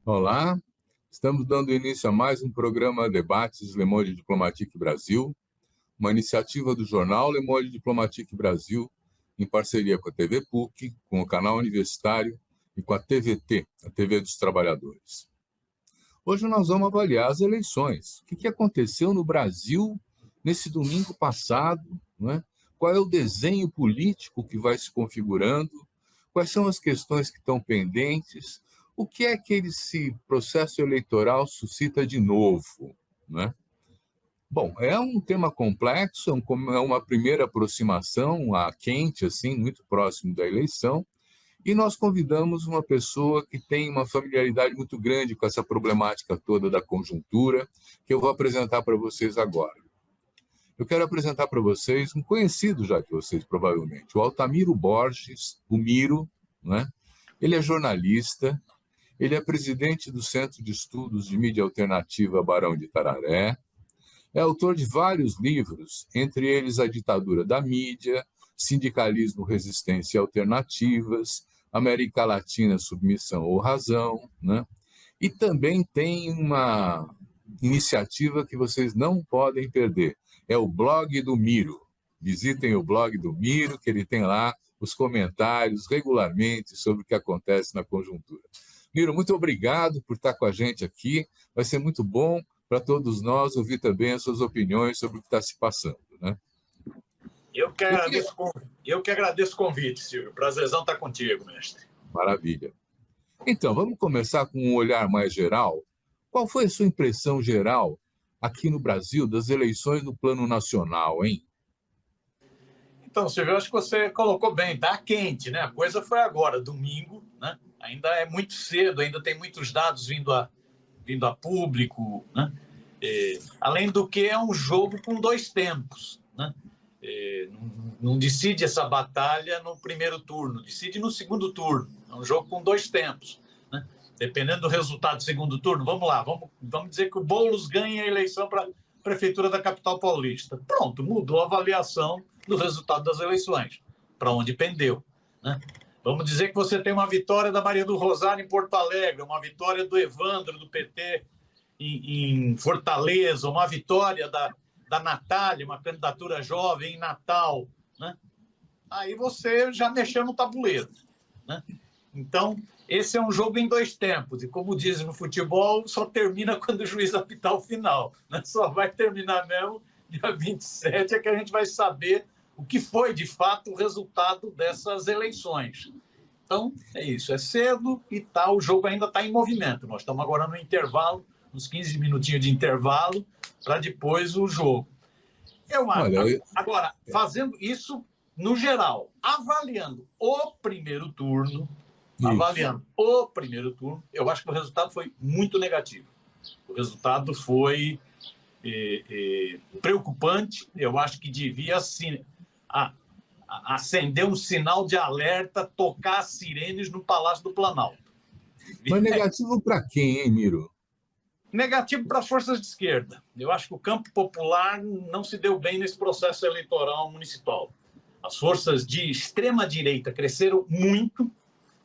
Olá, estamos dando início a mais um programa Debates Le Monde Diplomatique Brasil, uma iniciativa do jornal Le Monde Diplomatique Brasil, em parceria com a TV PUC, com o canal universitário e com a TVT, a TV dos Trabalhadores. Hoje nós vamos avaliar as eleições. O que aconteceu no Brasil nesse domingo passado, não é? Qual é o desenho político que vai se configurando? Quais são as questões que estão pendentes? O que é que esse processo eleitoral suscita de novo, né? Bom, é um tema complexo, é uma primeira aproximação a quente, assim, muito próximo da eleição, e nós convidamos uma pessoa que tem uma familiaridade muito grande com essa problemática toda da conjuntura, que eu vou apresentar para vocês agora. Eu quero apresentar para vocês um conhecido já de vocês, provavelmente, o Altamiro Borges, o Miro, né? Ele é jornalista. Ele é presidente do Centro de Estudos de Mídia Alternativa Barão de Itararé, é autor de vários livros, entre eles A Ditadura da Mídia, Sindicalismo, Resistência e Alternativas, América Latina, Submissão ou Razão, né? E também tem uma iniciativa que vocês não podem perder, é o blog do Miro. Visitem o blog do Miro, que ele tem lá os comentários regularmente sobre o que acontece na conjuntura. Miro, muito obrigado por estar com a gente aqui. Vai ser muito bom para todos nós ouvir também as suas opiniões sobre o que está se passando, né? Eu que agradeço o convite, Silvio. Prazerzão estar contigo, mestre. Maravilha. Então, vamos começar com um olhar mais geral. Qual foi a sua impressão geral aqui no Brasil das eleições no plano nacional, hein? Então, Silvio, eu acho que você colocou bem. Está quente, né? A coisa foi agora, domingo, né? Ainda é muito cedo, ainda tem muitos dados vindo a público, né? Além do que é um jogo com dois tempos, né? Não decide essa batalha no primeiro turno, decide no segundo turno. É um jogo com dois tempos, né? Dependendo do resultado do segundo turno, vamos lá, vamos dizer que o Boulos ganha a eleição para a Prefeitura da capital paulista. Pronto, mudou a avaliação do resultado das eleições, para onde pendeu, né? Vamos dizer que você tem uma vitória da Maria do Rosário em Porto Alegre, uma vitória do Evandro, do PT, em Fortaleza, uma vitória da Natália, uma candidatura jovem em Natal, né? Aí você já mexeu no tabuleiro, né? Então, esse é um jogo em dois tempos, e como dizem no futebol, só termina quando o juiz apitar o final, né? Só vai terminar mesmo dia 27, é que a gente vai saber o que foi, de fato, o resultado dessas eleições. Então, é isso. É cedo e o jogo ainda está em movimento. Nós estamos agora no intervalo, uns 15 minutinhos de intervalo, para depois o jogo. Agora, fazendo isso no geral, avaliando o primeiro turno, eu acho que o resultado foi muito negativo. O resultado foi preocupante. Eu acho que devia acender um sinal de alerta, tocar sirenes no Palácio do Planalto. Mas negativo para quem, hein, Miro? Negativo para as forças de esquerda. Eu acho que o campo popular não se deu bem nesse processo eleitoral municipal. As forças de extrema-direita cresceram muito,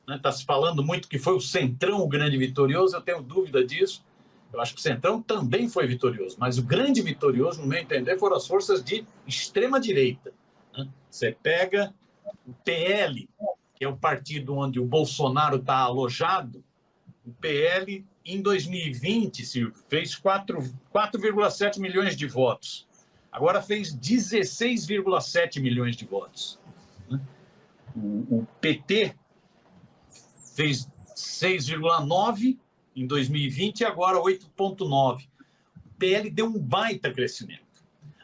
né? Está se falando muito que foi o Centrão o grande vitorioso, eu tenho dúvida disso. Eu acho que o Centrão também foi vitorioso, mas o grande vitorioso, no meu entender, foram as forças de extrema-direita. Você pega o PL, que é o partido onde o Bolsonaro está alojado. O PL, em 2020, Silvio, fez 4,7 milhões de votos. Agora fez 16,7 milhões de votos. O PT fez 6,9 em 2020 e agora 8,9. O PL deu um baita crescimento.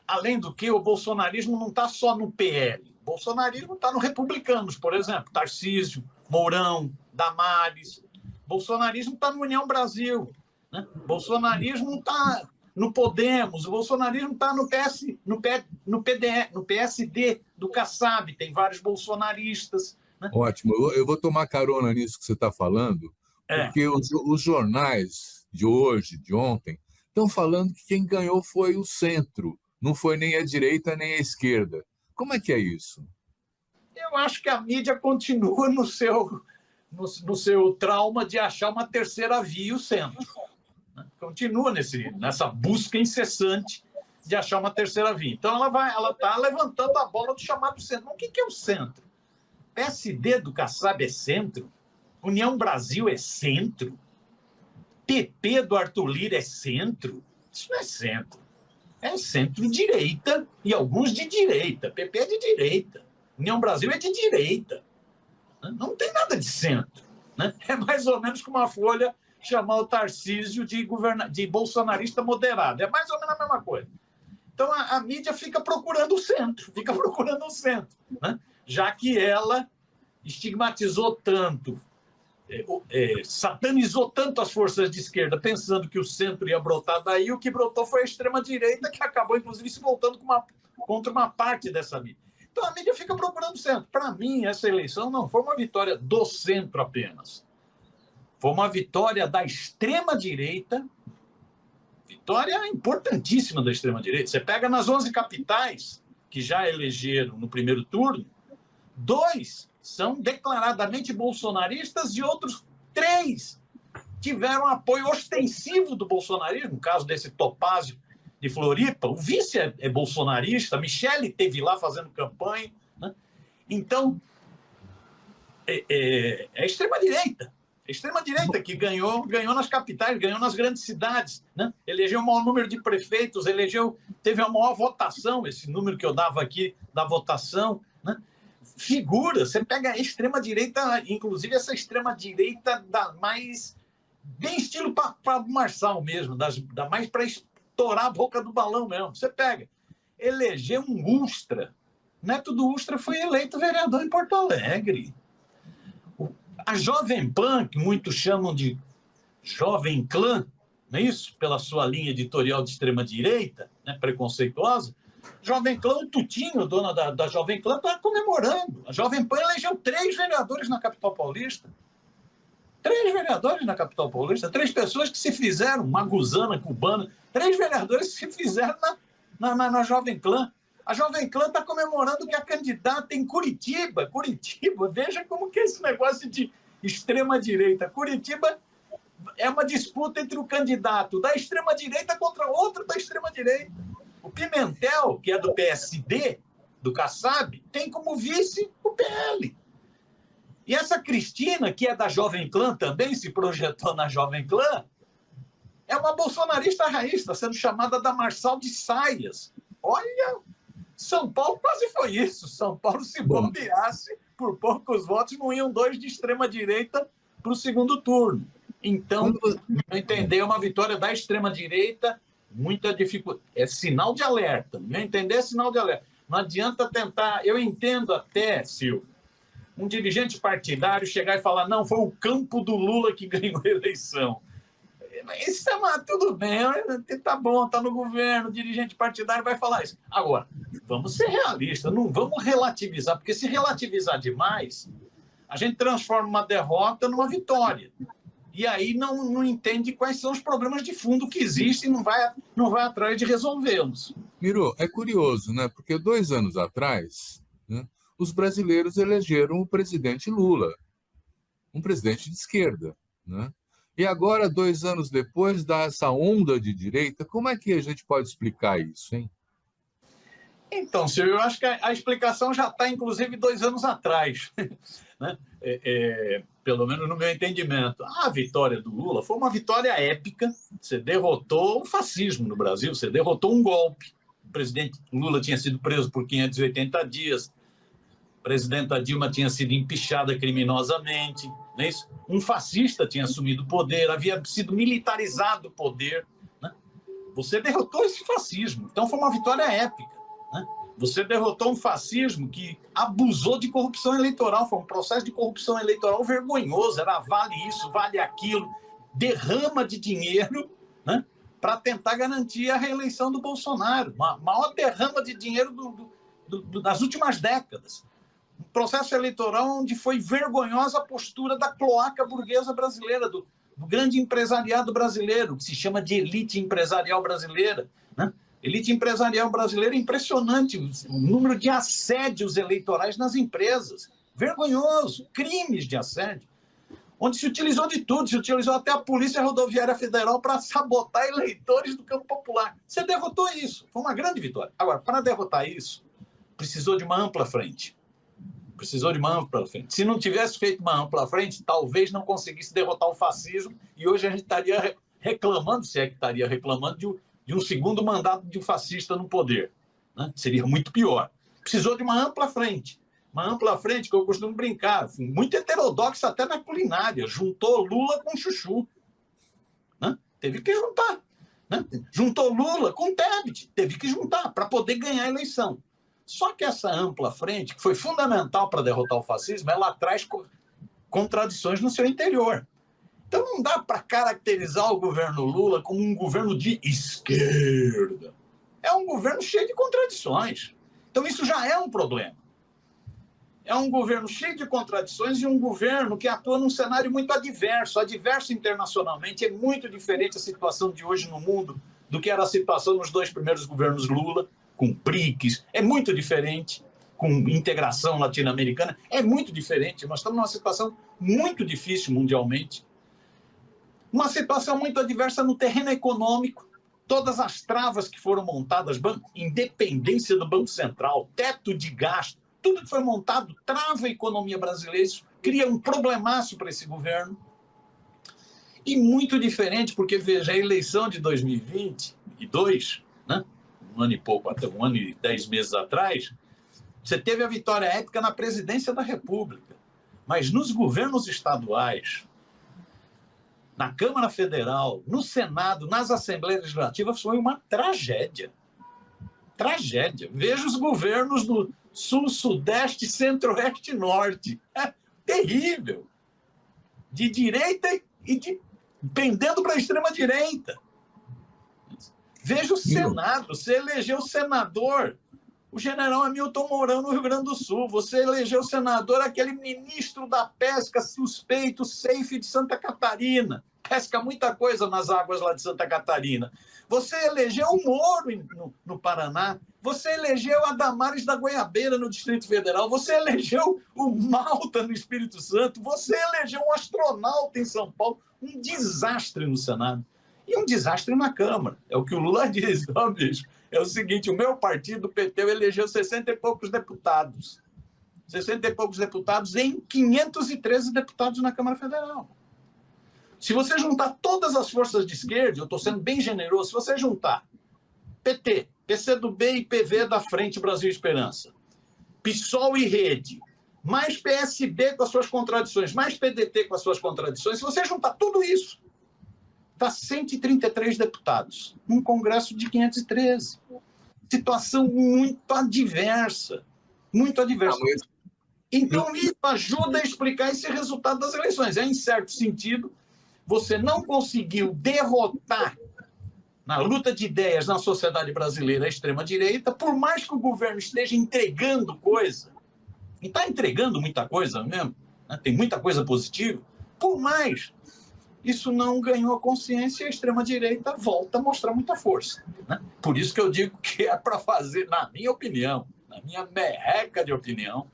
Além do que, o bolsonarismo não está só no PL. O bolsonarismo está no Republicanos, por exemplo. Tarcísio, Mourão, Damares. O bolsonarismo está no União Brasil, né? O bolsonarismo está no Podemos. O bolsonarismo está no PSD do Kassab. Tem vários bolsonaristas, né? Ótimo. Eu vou tomar carona nisso que você está falando, porque os jornais de hoje, de ontem, estão falando que quem ganhou foi o centro, não foi nem a direita nem a esquerda. Como é que é isso? Eu acho que a mídia continua no seu trauma de achar uma terceira via e o centro. Né? Continua nessa busca incessante de achar uma terceira via. Então, ela está levantando a bola do chamado centro. Mas o que é o centro? PSD do Kassab é centro? União Brasil é centro? PP do Arthur Lira é centro? Isso não é centro. É centro-direita e alguns de direita. PP é de direita. União Brasil é de direita. Não tem nada de centro. Né? É mais ou menos como uma Folha chamar o Tarcísio de bolsonarista moderado. É mais ou menos a mesma coisa. Então, a mídia fica procurando o centro, né? Já que ela estigmatizou tanto, satanizou tanto as forças de esquerda, pensando que o centro ia brotar daí, o que brotou foi a extrema-direita, que acabou, inclusive, se voltando contra uma parte dessa mídia. Então, a mídia fica procurando o centro. Para mim, essa eleição não foi uma vitória do centro apenas. Foi uma vitória da extrema-direita, vitória importantíssima da extrema-direita. Você pega nas 11 capitais que já elegeram no primeiro turno, 2 são declaradamente bolsonaristas e outros 3 tiveram apoio ostensivo do bolsonarismo. No caso desse Topázio de Floripa, o vice é bolsonarista, a Michele esteve lá fazendo campanha. Né? Então, é a extrema-direita. A extrema-direita que ganhou nas capitais, ganhou nas grandes cidades, né? Elegeu o maior número de prefeitos, teve a maior votação, esse número que eu dava aqui da votação. Né? Figura, você pega a extrema-direita, inclusive essa extrema-direita mais bem estilo Pablo Marçal mesmo, da mais para estourar a boca do balão mesmo. Você pega, elegeu um Ustra. Neto do Ustra foi eleito vereador em Porto Alegre. A Jovem Pan, que muitos chamam de Jovem Clã, não é isso? Pela sua linha editorial de extrema-direita, né, preconceituosa, Jovem Clã, o Tutinho, dona da Jovem Clã, está comemorando. A Jovem Pan elegeu 3 vereadores na capital paulista. 3 vereadores na capital paulista, 3 pessoas que se fizeram, uma gusana cubana, 3 vereadores que se fizeram na Jovem Clã. A Jovem Clã está comemorando que a candidata em Curitiba, veja como que é esse negócio de extrema-direita. Curitiba é uma disputa entre o candidato da extrema-direita contra outro da extrema-direita. O Pimentel, que é do PSD, do Kassab, tem como vice o PL. E essa Cristina, que é da Jovem Clã também, se projetou na Jovem Clã, é uma bolsonarista raiz, está sendo chamada da Marçal de Saias. Olha, São Paulo quase foi isso. São Paulo, se bombeasse, por poucos votos, não iam 2 de extrema-direita para o segundo turno. Então, eu entender, é uma vitória da extrema-direita, muita dificuldade. É sinal de alerta. Meu entender é sinal de alerta. Não adianta tentar... Eu entendo até, Silvio, um dirigente partidário chegar e falar não, foi o campo do Lula que ganhou a eleição. Isso tudo bem, tá bom, tá no governo, o dirigente partidário vai falar isso. Agora, vamos ser realistas, não vamos relativizar, porque se relativizar demais, a gente transforma uma derrota numa vitória. E aí não entende quais são os problemas de fundo que existem e não vai atrás de resolvê-los. Miro, é curioso, né? Porque 2 anos atrás, né, os brasileiros elegeram o presidente Lula, um presidente de esquerda, né? E agora, 2 anos depois, dá essa onda de direita. Como é que a gente pode explicar isso, hein? Então, Silvio, eu acho que a explicação já está, inclusive, 2 anos atrás. Né? Pelo menos no meu entendimento. A vitória do Lula foi uma vitória épica. Você derrotou o fascismo no Brasil, você derrotou um golpe. O presidente Lula tinha sido preso por 580 dias. A presidenta Dilma tinha sido empichada criminosamente. Não é isso? Um fascista tinha assumido o poder, havia sido militarizado o poder. Né? Você derrotou esse fascismo. Então, foi uma vitória épica. Né? Você derrotou um fascismo que abusou de corrupção eleitoral. Foi um processo de corrupção eleitoral vergonhoso. Era vale isso, vale aquilo. Derrama de dinheiro, né, para tentar garantir a reeleição do Bolsonaro. A maior derrama de dinheiro das últimas décadas. Um processo eleitoral onde foi vergonhosa a postura da cloaca burguesa brasileira, do grande empresariado brasileiro, que se chama de elite empresarial brasileira, né? Elite empresarial brasileira é impressionante, o número de assédios eleitorais nas empresas. Vergonhoso, crimes de assédio, onde se utilizou de tudo, se utilizou até a Polícia Rodoviária Federal para sabotar eleitores do campo popular. Você derrotou isso, foi uma grande vitória. Agora, para derrotar isso, precisou de uma ampla frente. Precisou de uma ampla frente. Se não tivesse feito uma ampla frente, talvez não conseguisse derrotar o fascismo e hoje a gente estaria reclamando, se é que estaria reclamando, de um segundo mandato de um fascista no poder, né? Seria muito pior. Precisou de uma ampla frente. Uma ampla frente que eu costumo brincar, muito heterodoxa até na culinária. Juntou Lula com Chuchu. Né? Teve que juntar. Né? Juntou Lula com Tebet. Teve que juntar para poder ganhar a eleição. Só que essa ampla frente, que foi fundamental para derrotar o fascismo, ela traz contradições no seu interior. Então não dá para caracterizar o governo Lula como um governo de esquerda. É um governo cheio de contradições. Então isso já é um problema. É um governo cheio de contradições e um governo que atua num cenário muito adverso. Adverso internacionalmente. É muito diferente a situação de hoje no mundo do que era a situação nos 2 primeiros governos Lula, com BRICS. É muito diferente, com integração latino-americana. É muito diferente. Nós estamos numa situação muito difícil mundialmente. Uma situação muito adversa no terreno econômico. Todas as travas que foram montadas, independência do Banco Central, teto de gasto, tudo que foi montado trava a economia brasileira, isso cria um problemaço para esse governo. E muito diferente, porque, veja, a eleição de 2022, né? Um ano e pouco, até 1 ano e 10 meses atrás, você teve a vitória épica na presidência da República. Mas nos governos estaduais, na Câmara Federal, no Senado, nas Assembleias Legislativas, foi uma tragédia. Tragédia. Veja os governos do Sul, Sudeste, Centro-Oeste e Norte. É terrível. De direita e pendendo para a extrema-direita. Veja o Senado. Você elegeu senador, o general Hamilton Mourão, no Rio Grande do Sul. Você elegeu senador, aquele ministro da pesca suspeito, Seife de Santa Catarina. Pesca muita coisa nas águas lá de Santa Catarina. Você elegeu o Moro no Paraná. Você elegeu a Damares da Goiabeira no Distrito Federal. Você elegeu o Malta no Espírito Santo. Você elegeu um astronauta em São Paulo. Um desastre no Senado. E um desastre na Câmara. É o que o Lula diz, não, bicho? É o seguinte, o meu partido, o PT, elegeu 60 e poucos deputados. 60 e poucos deputados em 513 deputados na Câmara Federal. Se você juntar todas as forças de esquerda, eu estou sendo bem generoso, se você juntar PT, PCdoB e PV da Frente Brasil Esperança, PSOL e Rede, mais PSB com as suas contradições, mais PDT com as suas contradições, se você juntar tudo isso, dá 133 deputados, num Congresso de 513. Situação muito adversa. Muito adversa. Então, isso ajuda a explicar esse resultado das eleições. Em certo sentido, você não conseguiu derrotar na luta de ideias na sociedade brasileira a extrema-direita, por mais que o governo esteja entregando coisa, e está entregando muita coisa mesmo, né? Tem muita coisa positiva, por mais, isso não ganhou consciência e a extrema-direita volta a mostrar muita força. Né? Por isso que eu digo que é para fazer, na minha opinião, na minha merreca de opinião,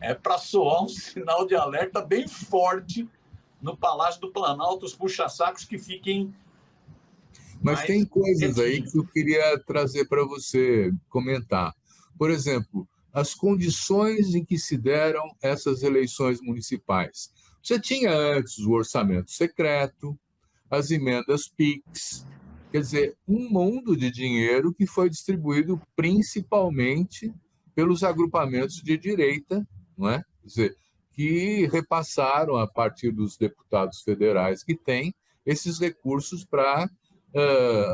é para soar um sinal de alerta bem forte no Palácio do Planalto, os puxa-sacos que fiquem... Mas tem coisas aí que eu queria trazer para você comentar. Por exemplo, as condições em que se deram essas eleições municipais. Você tinha antes o orçamento secreto, as emendas PIX, quer dizer, um mundo de dinheiro que foi distribuído principalmente pelos agrupamentos de direita, não é? Quer dizer, que repassaram, a partir dos deputados federais que têm, esses recursos para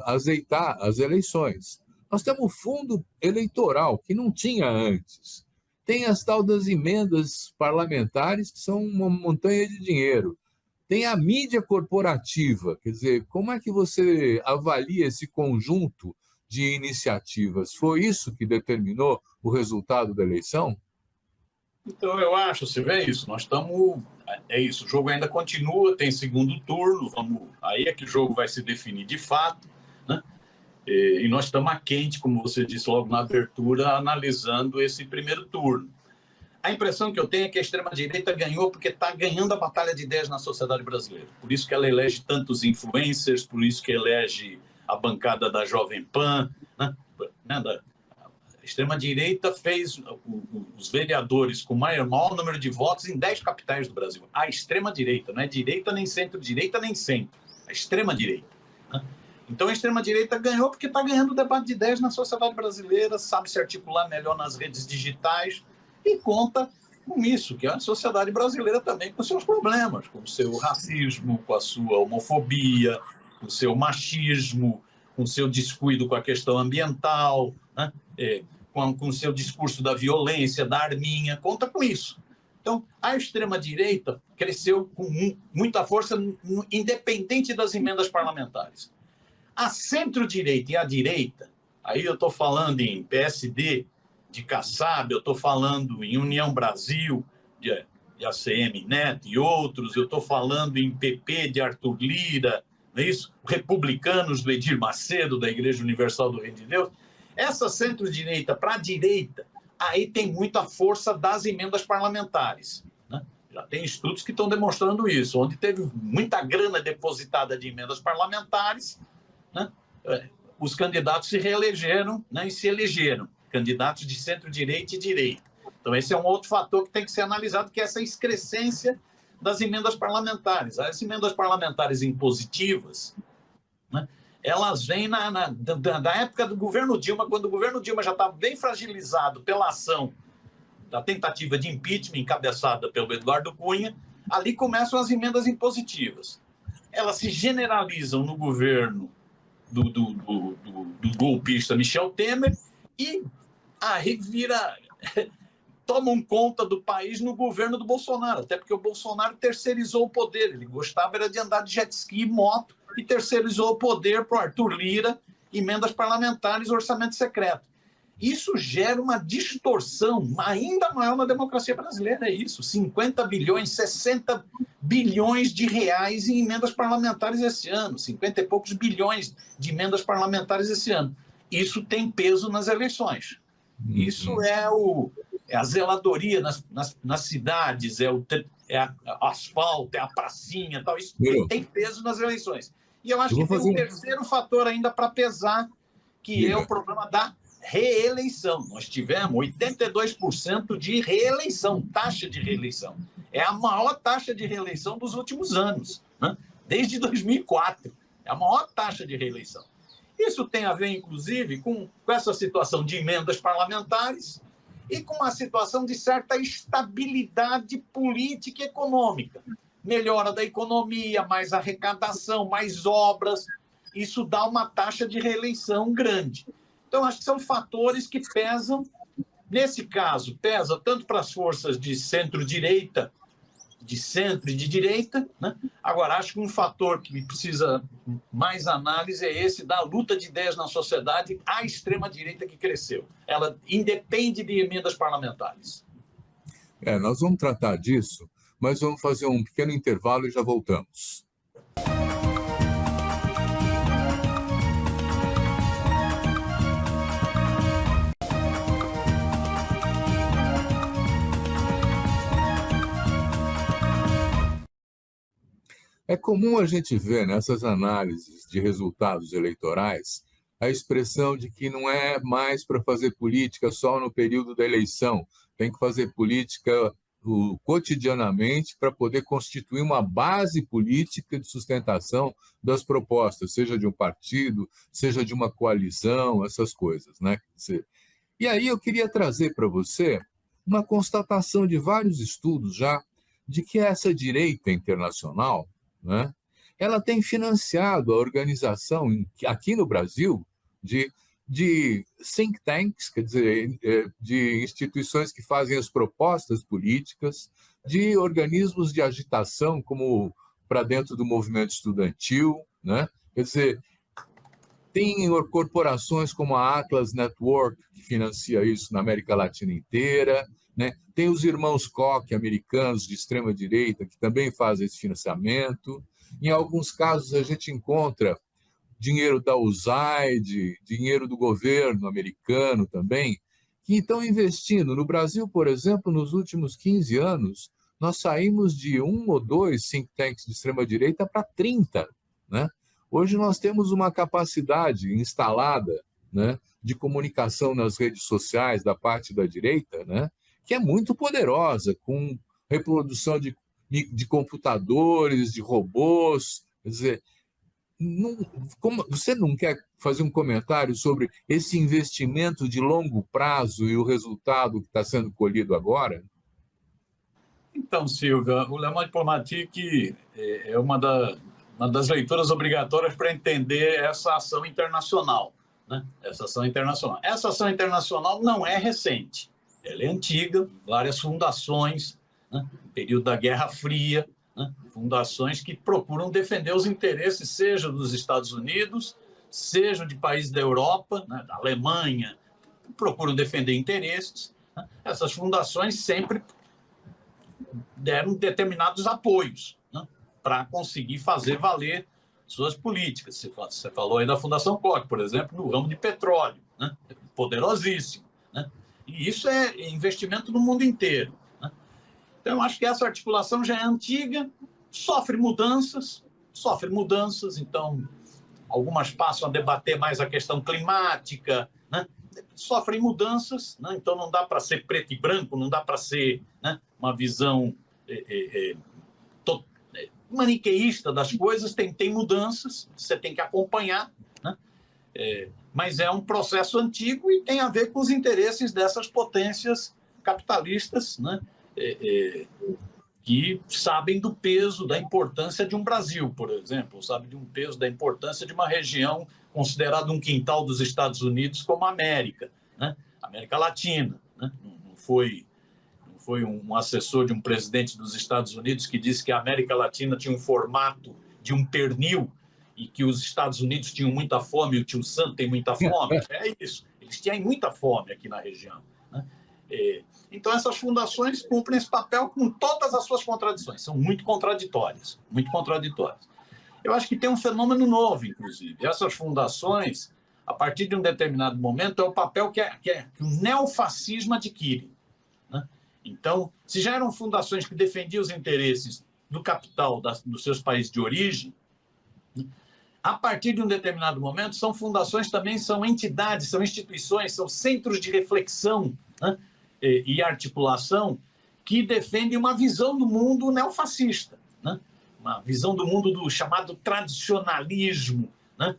azeitar as eleições. Nós temos o fundo eleitoral, que não tinha antes. Tem as tal das emendas parlamentares, que são uma montanha de dinheiro. Tem a mídia corporativa, quer dizer, como é que você avalia esse conjunto de iniciativas? Foi isso que determinou o resultado da eleição? Então, eu acho, você vê isso, nós estamos... É isso, o jogo ainda continua, tem segundo turno, aí é que o jogo vai se definir de fato, né? E nós estamos a quente, como você disse logo na abertura, analisando esse primeiro turno. A impressão que eu tenho é que a extrema-direita ganhou porque está ganhando a batalha de ideias na sociedade brasileira. Por isso que ela elege tantos influencers, por isso que elege a bancada da Jovem Pan, né? A extrema-direita fez os vereadores com o maior número de votos em 10 capitais do Brasil. A extrema-direita, não é direita nem centro-direita nem centro. A extrema-direita. Né? Então, a extrema-direita ganhou porque está ganhando o debate de ideias na sociedade brasileira, sabe se articular melhor nas redes digitais e conta com isso, que é a sociedade brasileira também com seus problemas, com o seu racismo, com a sua homofobia, com o seu machismo, com o seu descuido com a questão ambiental, né? Com o seu discurso da violência, da arminha, conta com isso. Então, a extrema-direita cresceu com muita força, independente das emendas parlamentares. A centro-direita e a direita, aí eu estou falando em PSD, de Kassab, eu estou falando em União Brasil, de ACM Neto e outros, eu estou falando em PP de Arthur Lira, não é isso? Republicanos do Edir Macedo, da Igreja Universal do Reino de Deus. Essa centro-direita para a direita, aí tem muita força das emendas parlamentares. Né? Já tem estudos que estão demonstrando isso, onde teve muita grana depositada de emendas parlamentares, né? Os candidatos se reelegeram, né, e se elegeram, candidatos de centro-direita e direita. Então, esse é um outro fator que tem que ser analisado, que é essa excrescência das emendas parlamentares. As emendas parlamentares impositivas, né, elas vêm da época do governo Dilma, quando o governo Dilma já estava bem fragilizado pela ação da tentativa de impeachment encabeçada pelo Eduardo Cunha, ali começam as emendas impositivas. Elas se generalizam no governo do golpista Michel Temer e aí tomam conta do país no governo do Bolsonaro, até porque o Bolsonaro terceirizou o poder, ele gostava era de andar de jet ski e moto e terceirizou o poder para o Arthur Lira, emendas parlamentares, orçamento secreto. Isso gera uma distorção ainda maior na democracia brasileira, é isso, 50 bilhões, 60 bilhões de reais em emendas parlamentares esse ano, 50 e poucos bilhões de emendas parlamentares esse ano. Isso tem peso nas eleições. Isso é a zeladoria nas cidades, é o asfalto, é a pracinha, tal. Isso tem peso nas eleições. E eu acho que tem um terceiro fator ainda para pesar, que é o problema da reeleição. Nós tivemos 82% de reeleição, taxa de reeleição. É a maior taxa de reeleição dos últimos anos, né? Desde 2004. É a maior taxa de reeleição. Isso tem a ver, inclusive, com essa situação de emendas parlamentares e com uma situação de certa estabilidade política e econômica. Melhora da economia, mais arrecadação, mais obras. Isso dá uma taxa de reeleição grande. Então, acho que são fatores que pesam. Nesse caso, pesa tanto para as forças de centro-direita, de centro e de direita, né? Agora, acho que um fator que precisa mais análise é esse da luta de ideias na sociedade, a extrema-direita que cresceu. Ela independe de emendas parlamentares. Nós vamos tratar disso, mas vamos fazer um pequeno intervalo e já voltamos. É comum a gente ver nessas análises de resultados eleitorais a expressão de que não é mais para fazer política só no período da eleição, tem que fazer política cotidianamente para poder constituir uma base política de sustentação das propostas, seja de um partido, seja de uma coalizão, essas coisas, né? E aí eu queria trazer para você uma constatação de vários estudos já de que essa direita internacional, né, ela tem financiado a organização aqui no Brasil de think tanks, quer dizer, de instituições que fazem as propostas políticas, de organismos de agitação, como para dentro do movimento estudantil, né? Quer dizer, Tem corporações como a Atlas Network, que financia isso na América Latina inteira, né? Tem os irmãos Koch, americanos de extrema-direita, que também fazem esse financiamento. Em alguns casos, a gente encontra dinheiro da USAID, dinheiro do governo americano também, que estão investindo. No Brasil, por exemplo, nos últimos 15 anos, nós saímos de 1 ou 2 think tanks de extrema-direita para 30, né? Hoje nós temos uma capacidade instalada, né, de comunicação nas redes sociais da parte da direita, né, que é muito poderosa, com reprodução de computadores, de robôs. Quer dizer, você não quer fazer um comentário sobre esse investimento de longo prazo e o resultado que está sendo colhido agora? Então, Silvia, o Le Monde Diplomatique é uma das leituras obrigatórias para entender essa ação internacional, né? Essa ação internacional não é recente, ela é antiga, várias fundações, né? Período da Guerra Fria, né? Fundações que procuram defender os interesses, seja dos Estados Unidos, seja de países da Europa, né? Da Alemanha, procuram defender interesses, né? Essas fundações sempre deram determinados apoios, né, para conseguir fazer valer suas políticas. Você falou aí da Fundação Koch, por exemplo, no ramo de petróleo, né, poderosíssimo, né, e isso é investimento no mundo inteiro, né. Então, eu acho que essa articulação já é antiga, sofre mudanças, então, algumas passam a debater mais a questão climática, né, sofrem mudanças, né, então não dá para ser preto e branco, não dá para ser, né, uma visão maniqueísta das coisas, tem mudanças, você tem que acompanhar, né? Mas é um processo antigo e tem a ver com os interesses dessas potências capitalistas, né? Que sabem do peso, da importância de um Brasil, por exemplo, sabem de um peso, da importância de uma região considerada um quintal dos Estados Unidos como a América, né? América Latina, né? Não foi um assessor de um presidente dos Estados Unidos que disse que a América Latina tinha um formato de um pernil e que os Estados Unidos tinham muita fome e o tio Sam tem muita fome. É isso, eles têm muita fome aqui na região, né? Então, essas fundações cumprem esse papel com todas as suas contradições, são muito contraditórias, muito contraditórias. Eu acho que tem um fenômeno novo, inclusive. Essas fundações, a partir de um determinado momento, é o papel que o neofascismo adquire, né? Então, se já eram fundações que defendiam os interesses do capital dos seus países de origem, a partir de um determinado momento, são fundações também, são entidades, são instituições, são centros de reflexão, né, e articulação que defendem uma visão do mundo neofascista, né, uma visão do mundo do chamado tradicionalismo, né,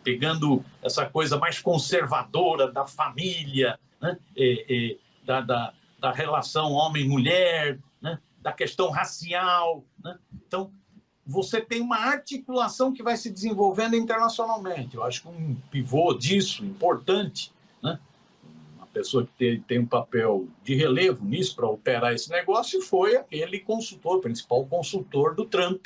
pegando essa coisa mais conservadora da família, né, da relação homem-mulher, né, da questão racial, né? Então, você tem uma articulação que vai se desenvolvendo internacionalmente. Eu acho que um pivô disso, importante, né, uma pessoa que tem um papel de relevo nisso para operar esse negócio, foi aquele principal consultor do Trump,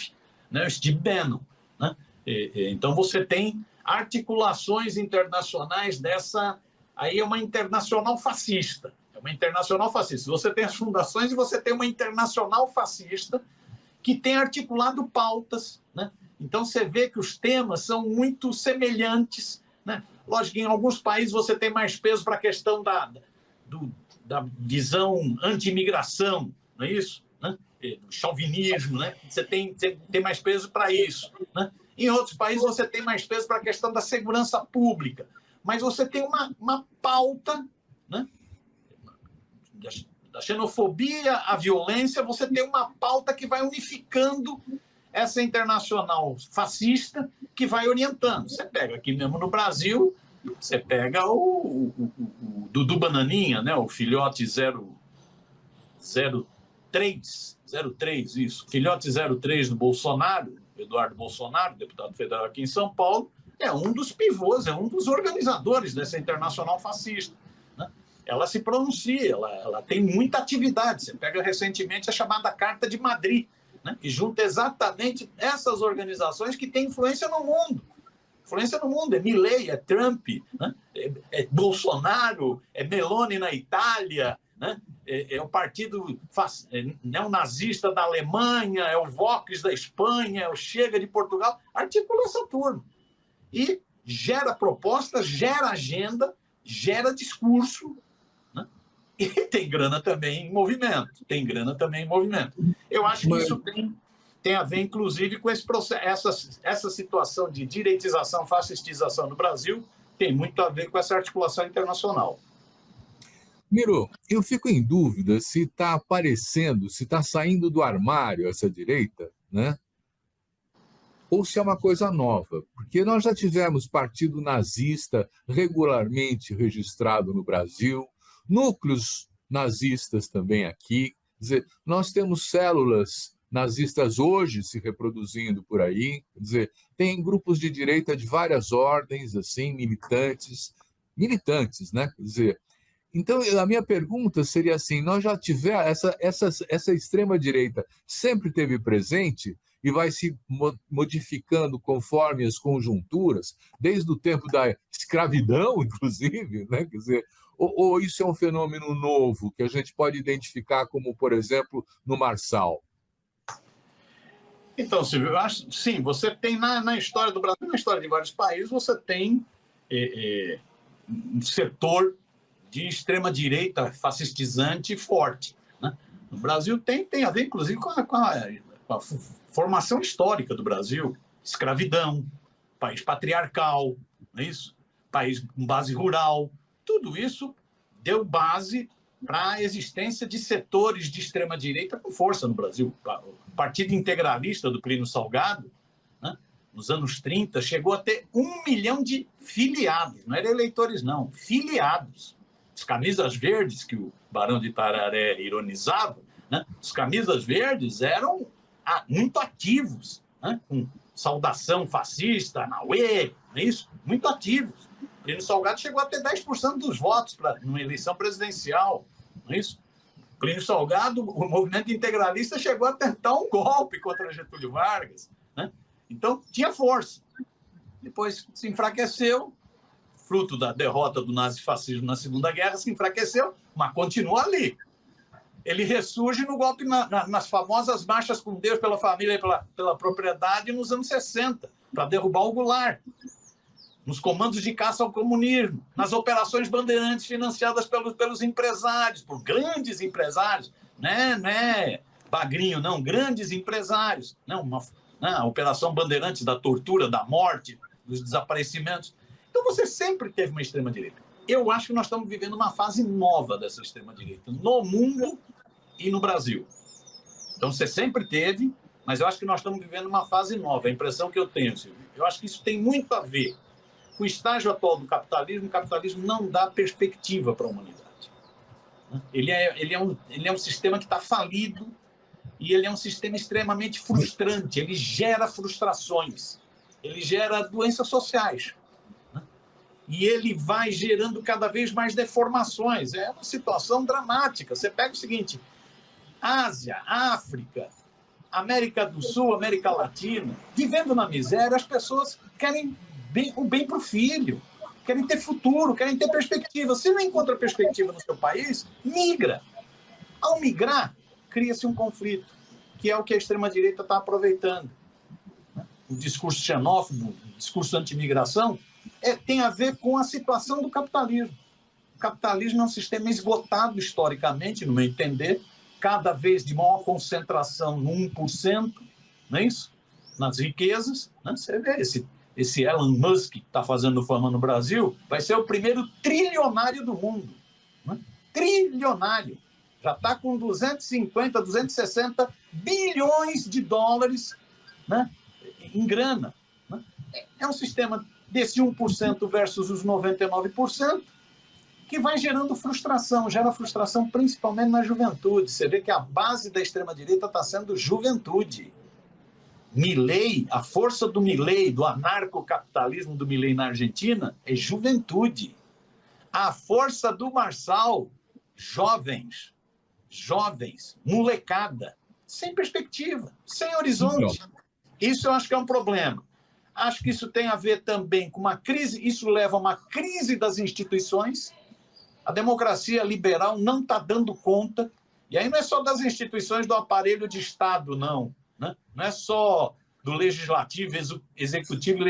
né, Steve Bannon, né? Então, você tem articulações internacionais dessa... Aí é uma internacional fascista. É uma internacional fascista. Você tem as fundações e você tem uma internacional fascista que tem articulado pautas, né? Então, você vê que os temas são muito semelhantes, né? Lógico que em alguns países você tem mais peso para a questão da visão anti-imigração, não é isso? Né? Do chauvinismo, né? Você tem mais peso para isso, né? Em outros países você tem mais peso para a questão da segurança pública. Mas você tem uma pauta, né, da xenofobia à violência, você tem uma pauta que vai unificando essa internacional fascista, que vai orientando. Você pega aqui mesmo no Brasil, você pega o Dudu Bananinha, né, o filhote 03, isso, filhote 03 do Bolsonaro, Eduardo Bolsonaro, deputado federal aqui em São Paulo, é um dos pivôs, é um dos organizadores dessa internacional fascista, né? Ela se pronuncia, ela tem muita atividade. Você pega recentemente a chamada Carta de Madrid, né? Que junta exatamente essas organizações que têm influência no mundo, Influência no mundo, é Milei, é Trump, né? É Bolsonaro, é Meloni na Itália, né? É o partido neonazista da Alemanha, é o Vox da Espanha, é o Chega de Portugal. Articula essa turma. E gera proposta, gera agenda, gera discurso, né? E tem grana também em movimento. Eu acho que isso tem a ver, inclusive, com esse processo, essa situação de direitização, fascistização no Brasil, tem muito a ver com essa articulação internacional. Miro, eu fico em dúvida se está aparecendo, se está saindo do armário essa direita, né? Ou se é uma coisa nova, porque nós já tivemos partido nazista regularmente registrado no Brasil, núcleos nazistas também aqui, quer dizer, nós temos células nazistas hoje se reproduzindo por aí, quer dizer, tem grupos de direita de várias ordens, assim, militantes, né? Quer dizer, então a minha pergunta seria assim, nós já tivemos, essa extrema-direita sempre teve presente e vai se modificando conforme as conjunturas, desde o tempo da escravidão, inclusive, né? Quer dizer, ou isso é um fenômeno novo que a gente pode identificar como, por exemplo, no Marçal? Então, Silvio, eu acho, sim, você tem na história do Brasil, na história de vários países, você tem um setor de extrema-direita fascistizante forte, né? No Brasil tem a ver, inclusive, com a formação histórica do Brasil, escravidão, país patriarcal, não é isso? País com base rural, tudo isso deu base para a existência de setores de extrema-direita com força no Brasil. O Partido Integralista do Plínio Salgado, né, nos anos 30, chegou a ter 1 milhão de filiados, não eram eleitores, não, filiados. Os camisas verdes, que o Barão de Tararé ironizava, né, os camisas verdes eram muito ativos, né, com saudação fascista, Nauê, não é isso? Muito ativos. O Plínio Salgado chegou a ter 10% dos votos numa eleição presidencial, não é isso? O Plínio Salgado, o movimento integralista chegou a tentar um golpe contra Getúlio Vargas, né? Então, tinha força. Depois se enfraqueceu, fruto da derrota do nazifascismo na Segunda Guerra, se enfraqueceu, mas continua ali. Ele ressurge no golpe nas famosas marchas com Deus, pela família e pela propriedade nos anos 60, para derrubar o Goulart. Nos comandos de caça ao comunismo, nas operações Bandeirantes financiadas pelos empresários, por grandes empresários, né, bagrinho, não, grandes empresários. Não, a Operação Bandeirantes da tortura, da morte, dos desaparecimentos. Então você sempre teve uma extrema-direita. Eu acho que nós estamos vivendo uma fase nova dessa extrema-direita, no mundo e no Brasil. Então você sempre teve, mas eu acho que nós estamos vivendo uma fase nova. A impressão que eu tenho, Silvio, eu acho que isso tem muito a ver com o estágio atual do capitalismo. O capitalismo não dá perspectiva para a humanidade. Ele é um sistema que está falido e ele é um sistema extremamente frustrante. Ele gera frustrações, ele gera doenças sociais. E ele vai gerando cada vez mais deformações. É uma situação dramática. Você pega o seguinte, Ásia, África, América do Sul, América Latina, vivendo na miséria, as pessoas querem o bem para o filho, querem ter futuro, querem ter perspectiva. Se não encontra perspectiva no seu país, migra. Ao migrar, cria-se um conflito, que é o que a extrema-direita está aproveitando. O discurso xenófobo, o discurso anti-imigração, tem a ver com a situação do capitalismo. O capitalismo é um sistema esgotado historicamente, no meu entender, cada vez de maior concentração no 1%, não é isso? Nas riquezas. Né? Você vê esse Elon Musk que está fazendo fama no Brasil, vai ser o primeiro trilionário do mundo. Né? Trilionário. Já está com 250, 260 bilhões de dólares, né, em grana. Né? É um sistema desse 1% versus os 99%, que vai gerando frustração, gera frustração principalmente na juventude. Você vê que a base da extrema-direita está sendo juventude. Milei, a força do Milei, do anarcocapitalismo do Milei na Argentina, é juventude. A força do Marçal, jovens, molecada, sem perspectiva, sem horizonte. Isso eu acho que é um problema. Acho que isso tem a ver também com uma crise, isso leva a uma crise das instituições. A democracia liberal não está dando conta, e aí não é só das instituições do aparelho de Estado, não, né? Não é só do legislativo, executivo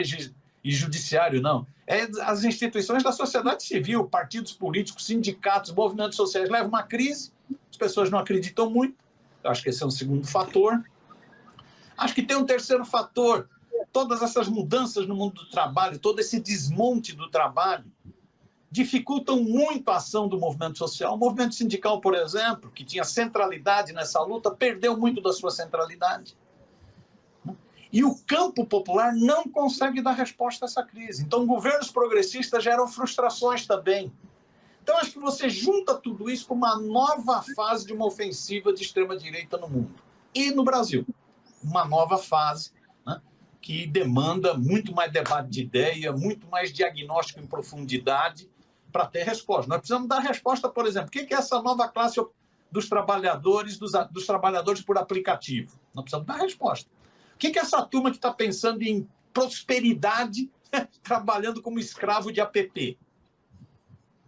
e judiciário, não. É as instituições da sociedade civil, partidos políticos, sindicatos, movimentos sociais levam uma crise, as pessoas não acreditam muito. Eu acho que esse é um segundo fator. Acho que tem um terceiro fator. Todas essas mudanças no mundo do trabalho, todo esse desmonte do trabalho, dificultam muito a ação do movimento social. O movimento sindical, por exemplo, que tinha centralidade nessa luta, perdeu muito da sua centralidade. E o campo popular não consegue dar resposta a essa crise. Então, governos progressistas geram frustrações também. Então, acho que você junta tudo isso com uma nova fase de uma ofensiva de extrema-direita no mundo. E no Brasil. Uma nova fase, né, que demanda muito mais debate de ideia, muito mais diagnóstico em profundidade para ter resposta. Nós precisamos dar resposta, por exemplo, o que é essa nova classe dos trabalhadores, dos trabalhadores por aplicativo? Nós precisamos dar resposta. O que é essa turma que está pensando em prosperidade trabalhando como escravo de app?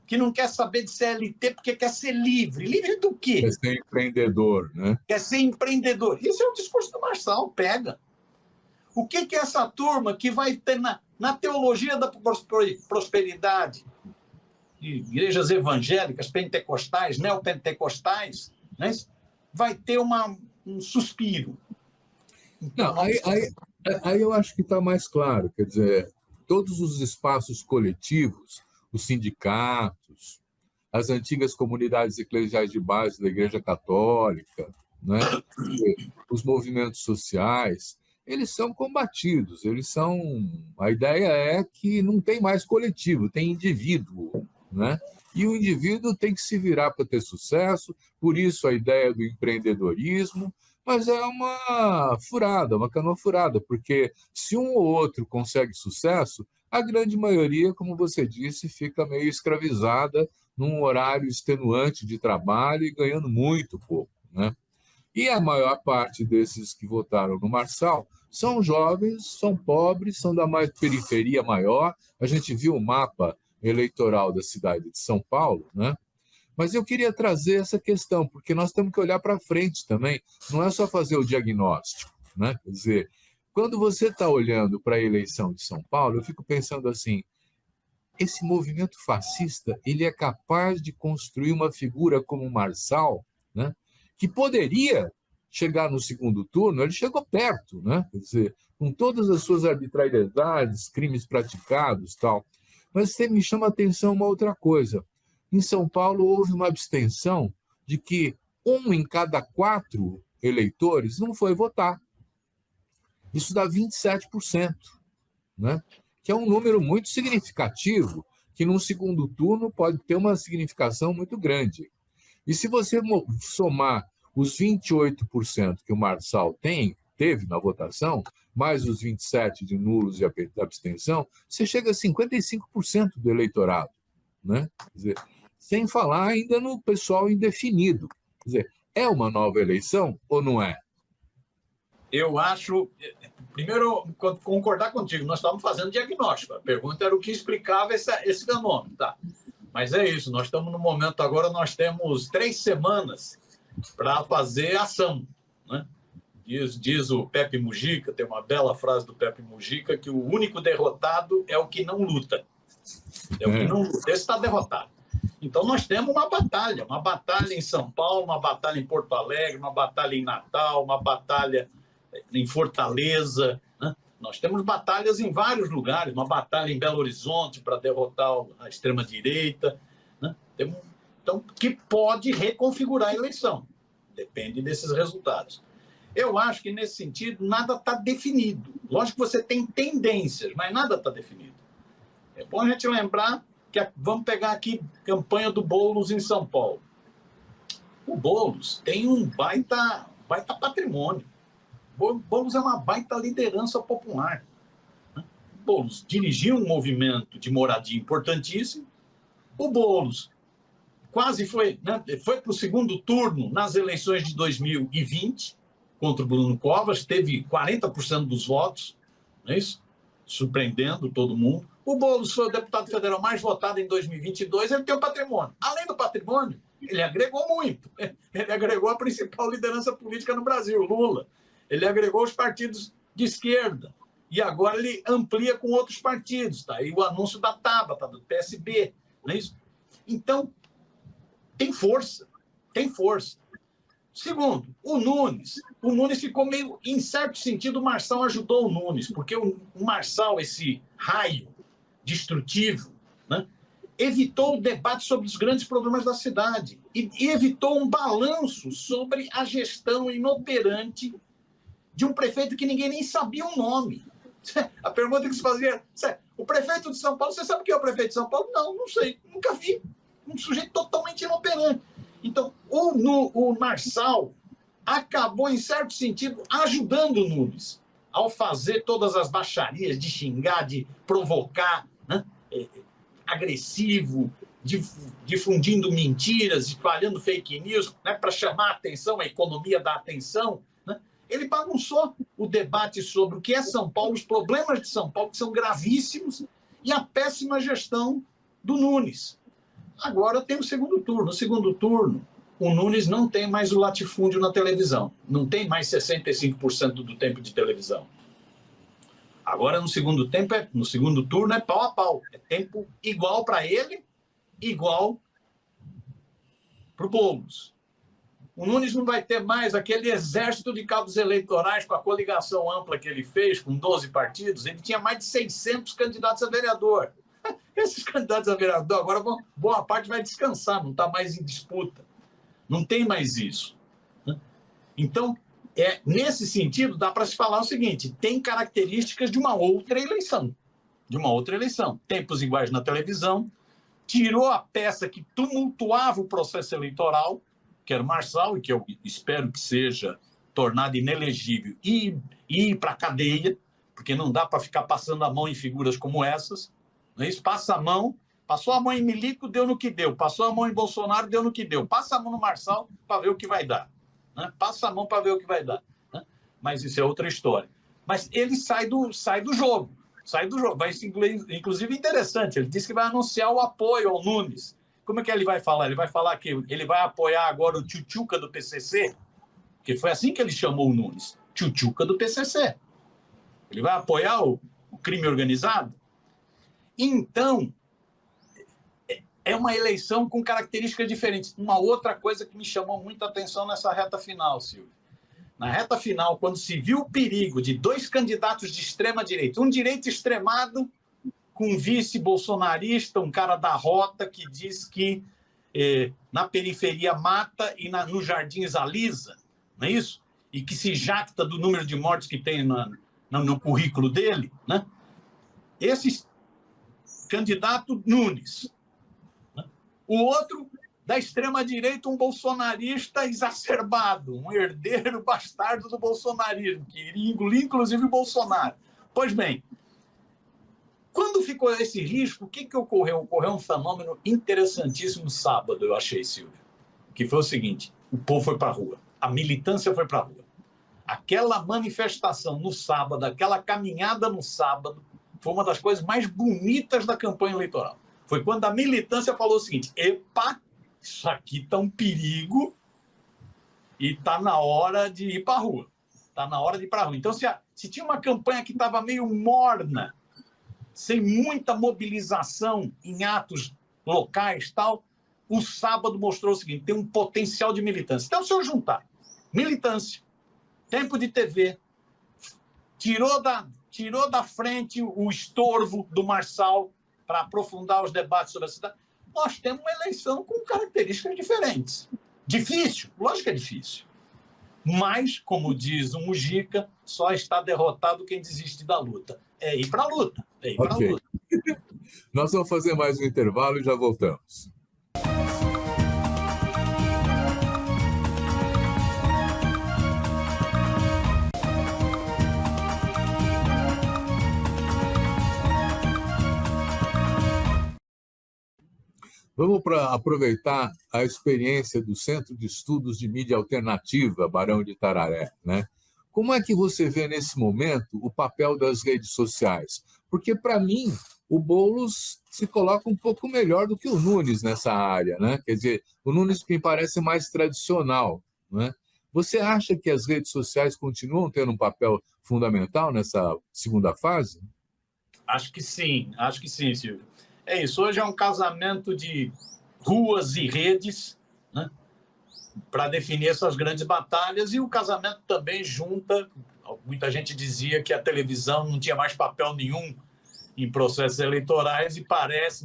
Que não quer saber de CLT porque quer ser livre. Livre do quê? Quer ser empreendedor, né? Quer ser empreendedor. Isso é o discurso do Marçal, pega. O que é essa turma que vai ter na teologia da prosperidade, igrejas evangélicas, pentecostais, neopentecostais, né? Vai ter um suspiro. Então, aí eu acho que está mais claro, quer dizer, todos os espaços coletivos, os sindicatos, as antigas comunidades eclesiais de base da Igreja Católica, né? Os movimentos sociais, eles são combatidos, a ideia é que não tem mais coletivo, tem indivíduo, né? E o indivíduo tem que se virar para ter sucesso, por isso a ideia do empreendedorismo, mas é uma furada, uma canoa furada, porque se um ou outro consegue sucesso, a grande maioria, como você disse, fica meio escravizada num horário extenuante de trabalho e ganhando muito pouco, né? E a maior parte desses que votaram no Marçal são jovens, são pobres, são da mais periferia maior. A gente viu o mapa eleitoral da cidade de São Paulo, né? Mas eu queria trazer essa questão, porque nós temos que olhar para frente também, não é só fazer o diagnóstico, né? Quer dizer, quando você está olhando para a eleição de São Paulo, eu fico pensando assim, esse movimento fascista, ele é capaz de construir uma figura como o Marçal, né? Que poderia chegar no segundo turno, ele chegou perto, né? Quer dizer, com todas as suas arbitrariedades, crimes praticados, tal. Mas você me chama a atenção uma outra coisa. Em São Paulo houve uma abstenção de que 1 em cada 4 eleitores não foi votar. Isso dá 27%, né? Que é um número muito significativo, que num segundo turno pode ter uma significação muito grande. E se você somar os 28% que o Marçal teve na votação, mais os 27% de nulos e abstenção, você chega a 55% do eleitorado, né? Quer dizer, sem falar ainda no pessoal indefinido. Quer dizer, é uma nova eleição ou não é? Eu acho... Primeiro, concordar contigo, nós estávamos fazendo diagnóstico. A pergunta era o que explicava esse fenômeno, tá? Mas é isso, nós estamos no momento agora, nós temos 3 semanas para fazer ação, né? Diz o Pepe Mujica, tem uma bela frase do Pepe Mujica, que o único derrotado é o que não luta. É o que não luta, esse está derrotado. Então, nós temos uma batalha em São Paulo, uma batalha em Porto Alegre, uma batalha em Natal, uma batalha em Fortaleza, né? Nós temos batalhas em vários lugares, uma batalha em Belo Horizonte para derrotar a extrema-direita, né? Então, que pode reconfigurar a eleição. Depende desses resultados. Eu acho que, nesse sentido, nada está definido. Lógico que você tem tendências, mas nada está definido. É bom a gente lembrar que vamos pegar aqui a campanha do Boulos em São Paulo. O Boulos tem um baita patrimônio. O Boulos é uma baita liderança popular. O Boulos dirigiu um movimento de moradia importantíssimo. O Boulos quase foi, né, foi para o segundo turno nas eleições de 2020, contra o Bruno Covas, teve 40% dos votos, não é isso? surpreendendo todo mundo. O Boulos foi o deputado federal mais votado em 2022, ele tem um patrimônio. Além do patrimônio, ele agregou muito. Ele agregou a principal liderança política no Brasil, Lula. Ele agregou os partidos de esquerda. E agora ele amplia com outros partidos. Tá? E o anúncio da Tabata, do PSB. Não é isso? Então, tem força. Tem força. Segundo, o Nunes ficou meio, em certo sentido, o Marçal ajudou o Nunes, porque o Marçal, esse raio destrutivo, né, evitou o debate sobre os grandes problemas da cidade e evitou um balanço sobre a gestão inoperante de um prefeito que ninguém nem sabia o nome. A pergunta que se fazia, o prefeito de São Paulo, você sabe quem é o prefeito de São Paulo? Não sei, nunca vi. Um sujeito totalmente inoperante. Então, o Marçal acabou, em certo sentido, ajudando o Nunes ao fazer todas as baixarias de xingar, de provocar, né? Agressivo, difundindo mentiras, espalhando fake news, né? Para chamar a atenção, a economia da atenção. Né? Ele bagunçou o debate sobre o que é São Paulo, os problemas de São Paulo, que são gravíssimos, e a péssima gestão do Nunes. Agora tem o segundo turno. No segundo turno, o Nunes não tem mais o latifúndio na televisão. Não tem mais 65% do tempo de televisão. Agora, no segundo turno, é pau a pau. É tempo igual para ele, igual para o Boulos. O Nunes não vai ter mais aquele exército de cabos eleitorais com a coligação ampla que ele fez, com 12 partidos. Ele tinha mais de 600 candidatos a vereador. Esses candidatos a vereador, agora boa parte vai descansar, não está mais em disputa. Não tem mais isso. Então, nesse sentido, dá para se falar o seguinte, tem características de uma outra eleição. Tempos iguais na televisão, tirou a peça que tumultuava o processo eleitoral, que era o Marçal, e que eu espero que seja tornado inelegível, e ir para a cadeia, porque não dá para ficar passando a mão em figuras como essas. Não é isso? Passa a mão, passou a mão em Milico, deu no que deu. Passou a mão em Bolsonaro, deu no que deu. Passa a mão no Marçal para ver o que vai dar. Né? Passa a mão para ver o que vai dar. Né? Mas isso é outra história. Mas ele sai do jogo. Vai ser, inclusive, interessante. Ele disse que vai anunciar o apoio ao Nunes. Como é que ele vai falar? Ele vai falar que ele vai apoiar agora o Tchutchuca do PCC, que foi assim que ele chamou o Nunes. Tchutchuca do PCC. Ele vai apoiar o crime organizado? Então, é uma eleição com características diferentes. Uma outra coisa que me chamou muita atenção nessa reta final, Silvio. Na reta final, quando se viu o perigo de dois candidatos de extrema-direita, um direito extremado com um vice-bolsonarista, um cara da rota que diz que na periferia mata e nos jardins alisa, não é isso? E que se jacta do número de mortes que tem no currículo dele, né? Esse candidato Nunes. O outro, da extrema-direita, um bolsonarista exacerbado, um herdeiro bastardo do bolsonarismo, que iria engolir, inclusive, o Bolsonaro. Pois bem, quando ficou esse risco, o que ocorreu? Ocorreu um fenômeno interessantíssimo sábado, eu achei, Silvio, que foi o seguinte, o povo foi para a rua, a militância foi para a rua. Aquela manifestação no sábado, aquela caminhada no sábado, foi uma das coisas mais bonitas da campanha eleitoral. Foi quando a militância falou o seguinte, epa, isso aqui está um perigo e está na hora de ir para a rua. Está na hora de ir para a rua. Então, se tinha uma campanha que estava meio morna, sem muita mobilização em atos locais, tal, o sábado mostrou o seguinte, tem um potencial de militância. Então, se eu juntar militância, tempo de TV, tirou da frente o estorvo do Marçal para aprofundar os debates sobre a cidade, nós temos uma eleição com características diferentes. Difícil? Lógico que é difícil. Mas, como diz o Mujica, só está derrotado quem desiste da luta. É ir para a luta. Ok. Nós vamos fazer mais um intervalo e já voltamos. Vamos aproveitar a experiência do Centro de Estudos de Mídia Alternativa, Barão de Itararé, né? Como é que você vê nesse momento o papel das redes sociais? Porque, para mim, o Boulos se coloca um pouco melhor do que o Nunes nessa área, né? Quer dizer, o Nunes me parece mais tradicional, né? Você acha que as redes sociais continuam tendo um papel fundamental nessa segunda fase? Acho que sim, Silvio. É isso, hoje é um casamento de ruas e redes, né, para definir essas grandes batalhas, e o casamento também junta, muita gente dizia que a televisão não tinha mais papel nenhum em processos eleitorais, e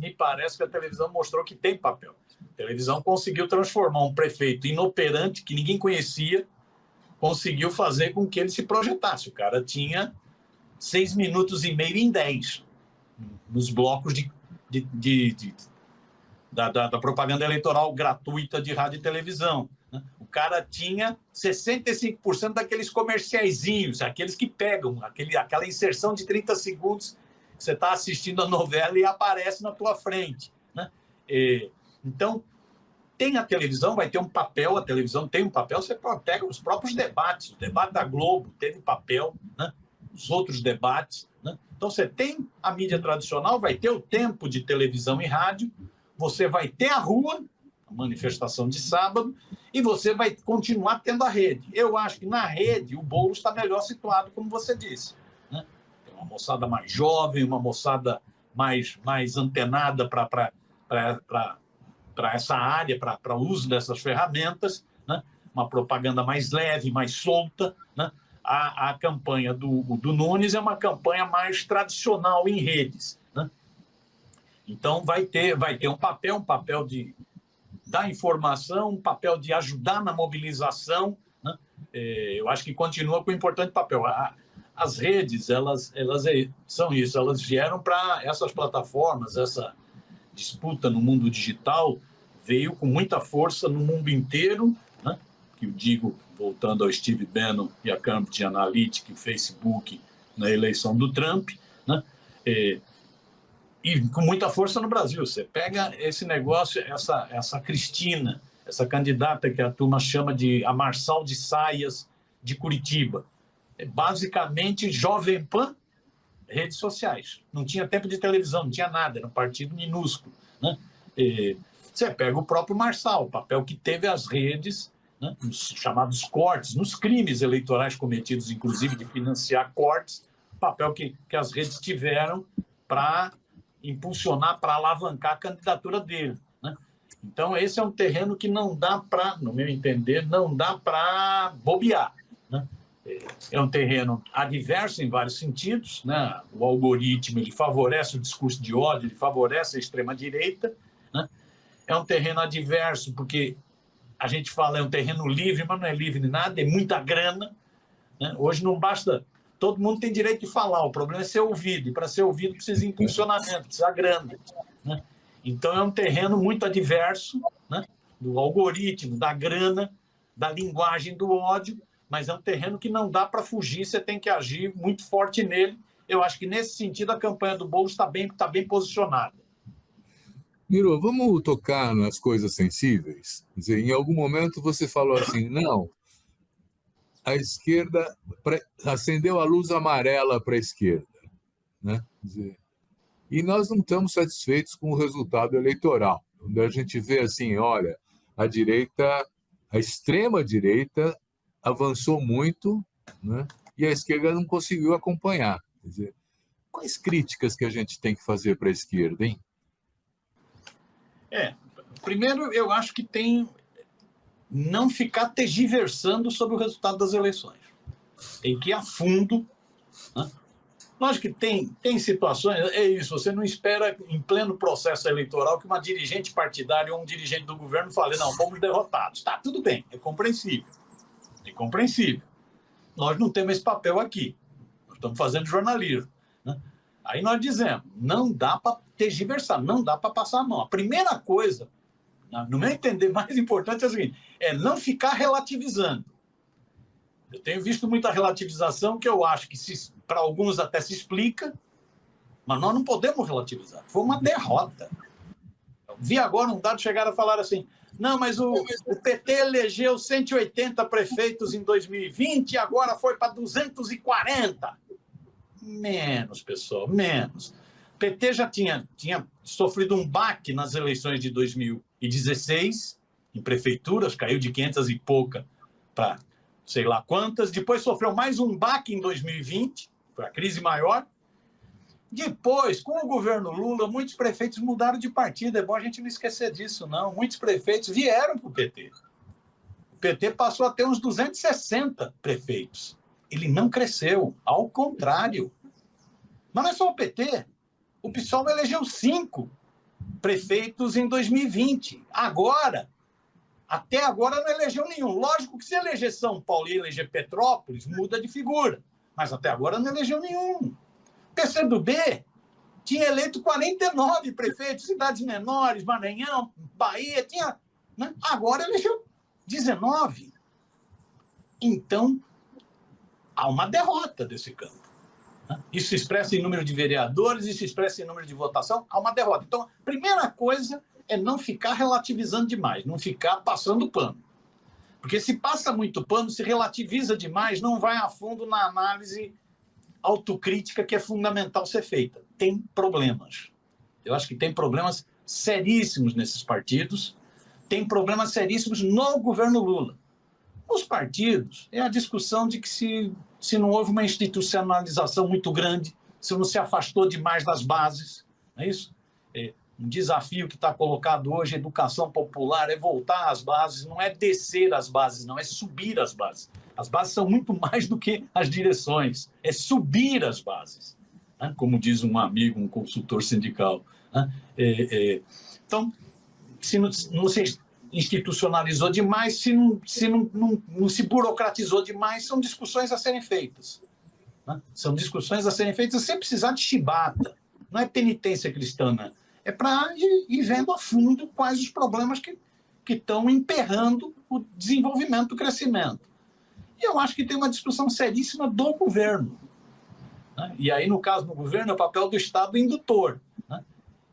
me parece que a televisão mostrou que tem papel. A televisão conseguiu transformar um prefeito inoperante, que ninguém conhecia, conseguiu fazer com que ele se projetasse. O cara tinha 6 minutos e meio em 10 nos blocos da propaganda eleitoral gratuita de rádio e televisão. Né? O cara tinha 65% daqueles comerciaizinhos, aqueles que pegam, aquela inserção de 30 segundos que você está assistindo a novela e aparece na tua frente. Né? Então, tem a televisão, vai ter um papel, a televisão tem um papel, você pega os próprios debates, o debate da Globo teve papel, né? Os outros debates. Né? Então, você tem a mídia tradicional, vai ter o tempo de televisão e rádio, você vai ter a rua, a manifestação de sábado, e você vai continuar tendo a rede. Eu acho que na rede o Boulos está melhor situado, como você disse. Né? Tem uma moçada mais jovem, uma moçada mais antenada para essa área, para o uso dessas ferramentas, né? Uma propaganda mais leve, mais solta. Né? A campanha do Nunes é uma campanha mais tradicional em redes. Né? Então, vai ter um papel de dar informação, um papel de ajudar na mobilização. Né? Eu acho que continua com um importante papel. As redes, elas são isso, elas vieram para essas plataformas, essa disputa no mundo digital veio com muita força no mundo inteiro, né? Que eu digo, voltando ao Steve Bannon e a Cambridge Analytica e Facebook na eleição do Trump, né? E com muita força no Brasil. Você pega esse negócio, essa Cristina, essa candidata que a turma chama de a Marçal de Saias de Curitiba. É basicamente Jovem Pan, redes sociais. Não tinha tempo de televisão, não tinha nada, era um partido minúsculo. Né? Você pega o próprio Marçal, o papel que teve as redes, né, nos chamados cortes, nos crimes eleitorais cometidos, inclusive de financiar cortes, o papel que as redes tiveram para impulsionar, para alavancar a candidatura dele. Né? Então, esse é um terreno que não dá para, no meu entender, não dá para bobear. Né? É um terreno adverso em vários sentidos, né? O algoritmo ele favorece o discurso de ódio, ele favorece a extrema-direita. Né? É um terreno adverso porque a gente fala é um terreno livre, mas não é livre de nada, é muita grana. Né? Hoje não basta... Todo mundo tem direito de falar, o problema é ser ouvido, e para ser ouvido precisa de impulsionamento, precisa de grana. Né? Então é um terreno muito adverso, né? Do algoritmo, da grana, da linguagem do ódio, mas é um terreno que não dá para fugir, você tem que agir muito forte nele. Eu acho que, nesse sentido, a campanha do Boulos está bem posicionada. Miro, vamos tocar nas coisas sensíveis? Quer dizer, em algum momento você falou assim, não, a esquerda acendeu a luz amarela para a esquerda. Né? Quer dizer, e nós não estamos satisfeitos com o resultado eleitoral. Onde a gente vê assim, olha, a extrema-direita avançou muito, né? E a esquerda não conseguiu acompanhar. Quer dizer, quais críticas que a gente tem que fazer para a esquerda, hein? Primeiro, eu acho que tem não ficar tergiversando sobre o resultado das eleições. Tem que ir a fundo. Né? Lógico que tem situações, é isso, você não espera em pleno processo eleitoral que uma dirigente partidária ou um dirigente do governo fale, não, fomos derrotados. Tá, tudo bem, é compreensível. É compreensível. Nós não temos esse papel aqui. Nós estamos fazendo jornalismo. Né? Aí nós dizemos, não dá para tergiversar, não dá para passar a mão. A primeira coisa, no meu entender, mais importante é o seguinte, é não ficar relativizando. Eu tenho visto muita relativização que eu acho que para alguns até se explica, mas nós não podemos relativizar. Foi uma derrota. Eu vi agora um dado chegar a falar assim, Não, mas o PT elegeu 180 prefeitos em 2020 e agora foi para 240. Menos, pessoal, menos. O PT já tinha sofrido um baque nas eleições de 2016, em prefeituras, caiu de 500 e pouca para sei lá quantas. Depois sofreu mais um baque em 2020, foi a crise maior. Depois, com o governo Lula, muitos prefeitos mudaram de partido. É bom a gente não esquecer disso, não. Muitos prefeitos vieram para o PT. O PT passou a ter uns 260 prefeitos. Ele não cresceu, ao contrário. Mas não é só o PT. O PSOL elegeu 5 prefeitos em 2020. Até agora não elegeu nenhum. Lógico que se eleger São Paulo e eleger Petrópolis, muda de figura. Mas até agora não elegeu nenhum. O PCdoB tinha eleito 49 prefeitos, cidades menores, Maranhão, Bahia, tinha, né? Agora elegeu 19. Então, há uma derrota desse campo. Isso se expressa em número de vereadores, isso se expressa em número de votação, há uma derrota. Então, a primeira coisa é não ficar relativizando demais, não ficar passando pano. Porque se passa muito pano, se relativiza demais, não vai a fundo na análise autocrítica que é fundamental ser feita. Tem problemas. Eu acho que tem problemas seríssimos nesses partidos, tem problemas seríssimos no governo Lula. Os partidos, é a discussão de que se não houve uma institucionalização muito grande, se não se afastou demais das bases, não é isso? Um desafio que está colocado hoje, a educação popular, é voltar às bases, não é descer as bases, não, é subir as bases. As bases são muito mais do que as direções, é subir as bases, né? Como diz um amigo, um consultor sindical. Né? Então, se não se institucionalizou demais, se não se burocratizou demais, são discussões a serem feitas. Né? São discussões a serem feitas sem precisar de chibata. Não é penitência cristã, é para ir vendo a fundo quais os problemas que estão emperrando o desenvolvimento, o crescimento. E eu acho que tem uma discussão seríssima do governo. Né? E aí, no caso do governo, é o papel do Estado indutor. Né?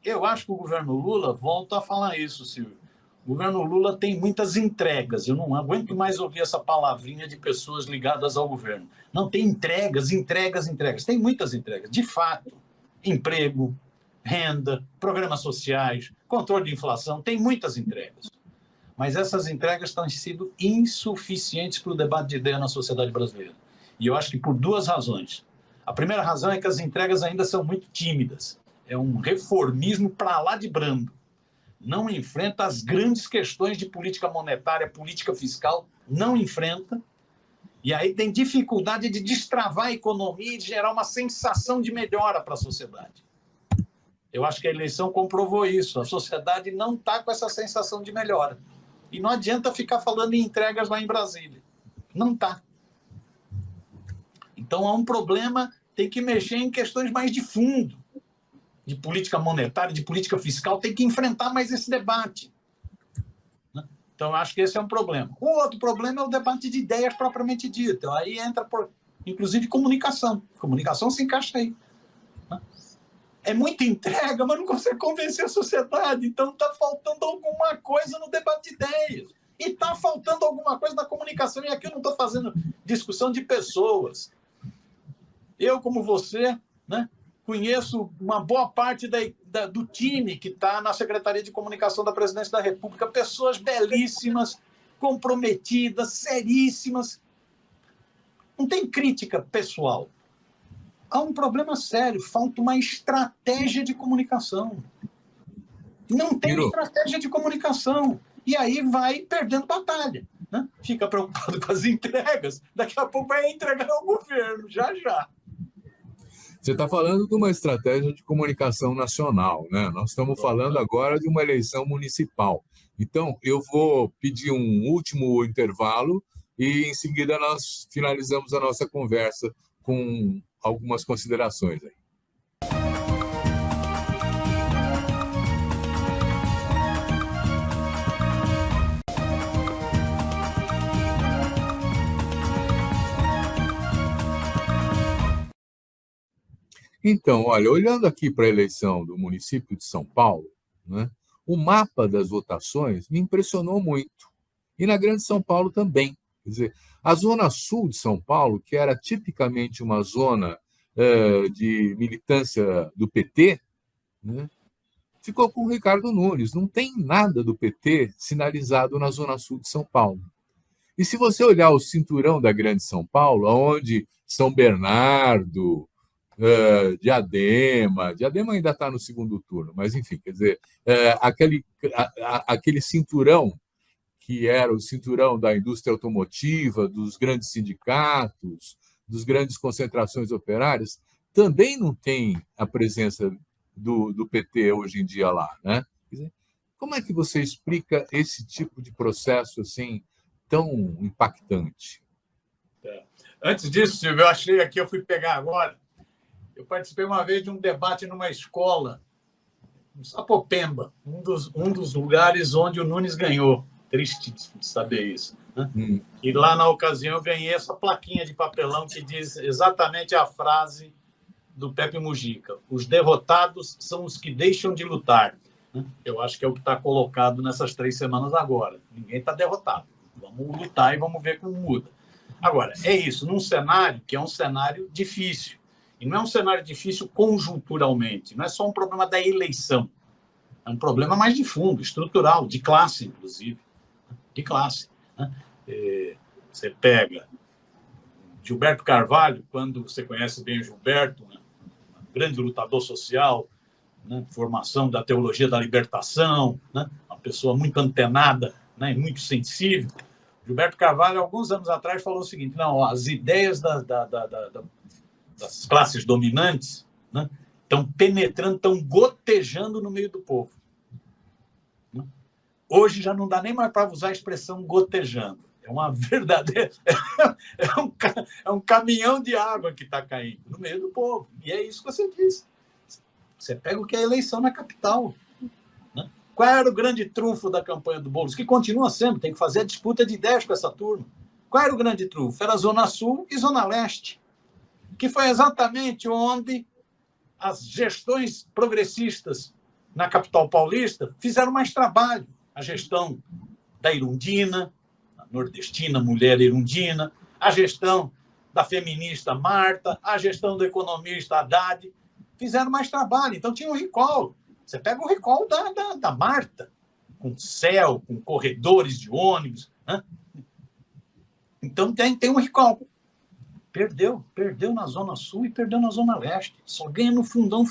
Eu acho que o governo Lula, volto a falar isso, Silvio, o governo Lula tem muitas entregas. Eu não aguento mais ouvir essa palavrinha de pessoas ligadas ao governo. Não, tem entregas. Tem muitas entregas. De fato, emprego, renda, programas sociais, controle de inflação, tem muitas entregas. Mas essas entregas têm sido insuficientes para o debate de ideia na sociedade brasileira. E eu acho que por 2 razões. A primeira razão é que as entregas ainda são muito tímidas. É um reformismo para lá de brando. Não enfrenta as grandes questões de política monetária, política fiscal, não enfrenta. E aí tem dificuldade de destravar a economia e de gerar uma sensação de melhora para a sociedade. Eu acho que a eleição comprovou isso. A sociedade não está com essa sensação de melhora. E não adianta ficar falando em entregas lá em Brasília. Não está. Então, há um problema, tem que mexer em questões mais de fundo, de política monetária, de política fiscal, tem que enfrentar mais esse debate. Então, acho que esse é um problema. O outro problema é o debate de ideias propriamente dito. Aí entra, inclusive, comunicação. Comunicação se encaixa aí. É muita entrega, mas não consegue convencer a sociedade. Então, está faltando alguma coisa no debate de ideias. E está faltando alguma coisa na comunicação. E aqui eu não estou fazendo discussão de pessoas. Eu, como você, né, conheço uma boa parte do time que está na Secretaria de Comunicação da Presidência da República. Pessoas belíssimas, comprometidas, seríssimas. Não tem crítica pessoal. Há um problema sério, falta uma estratégia de comunicação. Não tem estratégia de comunicação. E aí vai perdendo batalha. Né? Fica preocupado com as entregas, daqui a pouco vai entregar ao governo, já. Você está falando de uma estratégia de comunicação nacional, né? Nós estamos falando agora de uma eleição municipal. Então, eu vou pedir um último intervalo e, em seguida, nós finalizamos a nossa conversa com algumas considerações aí. Então, olha, olhando aqui para a eleição do município de São Paulo, né, o mapa das votações me impressionou muito. E na Grande São Paulo também. Quer dizer, a Zona Sul de São Paulo, que era tipicamente uma zona de militância do PT, né, ficou com o Ricardo Nunes. Não tem nada do PT sinalizado na Zona Sul de São Paulo. E se você olhar o cinturão da Grande São Paulo, onde São Bernardo, Diadema ainda está no segundo turno, mas enfim, quer dizer, aquele cinturão que era o cinturão da indústria automotiva, dos grandes sindicatos, das grandes concentrações operárias, também não tem a presença do PT hoje em dia lá, né? Quer dizer, como é que você explica esse tipo de processo assim tão impactante? Antes disso, Silvio, eu achei aqui, eu fui pegar agora. Eu participei uma vez de um debate numa escola, em Sapopemba, um dos lugares onde o Nunes ganhou. Triste de saber isso, né? E lá, na ocasião, eu ganhei essa plaquinha de papelão que diz exatamente a frase do Pepe Mujica: os derrotados são os que deixam de lutar. Eu acho que é o que está colocado nessas 3 semanas agora. Ninguém está derrotado. Vamos lutar e vamos ver como muda. Agora, é isso, num cenário que é um cenário difícil. E não é um cenário difícil conjunturalmente, não é só um problema da eleição. É um problema mais de fundo, estrutural, de classe, inclusive. De classe. Né? Você pega Gilberto Carvalho, quando você conhece bem o Gilberto, né? Um grande lutador social, né? Formação da teologia da libertação, né? Uma pessoa muito antenada, né? E muito sensível. Gilberto Carvalho, alguns anos atrás, falou o seguinte: não, as ideias das classes dominantes, né, estão penetrando, estão gotejando no meio do povo. Hoje já não dá nem mais para usar a expressão gotejando. É uma verdadeira... É um caminhão de água que está caindo no meio do povo. E é isso que você disse. Você pega o que é a eleição na capital. Né? Qual era o grande trunfo da campanha do Boulos? Que continua sendo, tem que fazer a disputa de ideias com essa turma. Qual era o grande trunfo? Era a Zona Sul e Zona Leste, que foi exatamente onde as gestões progressistas na capital paulista fizeram mais trabalho. A gestão da Irundina, a nordestina mulher Irundina, a gestão da feminista Marta, a gestão do economista Haddad, fizeram mais trabalho. Então tinha um recall. Você pega o recall da Marta, com céu, com corredores de ônibus. Né? Então tem um recall. Perdeu na Zona Sul e perdeu na Zona Leste. Só ganha no fundão,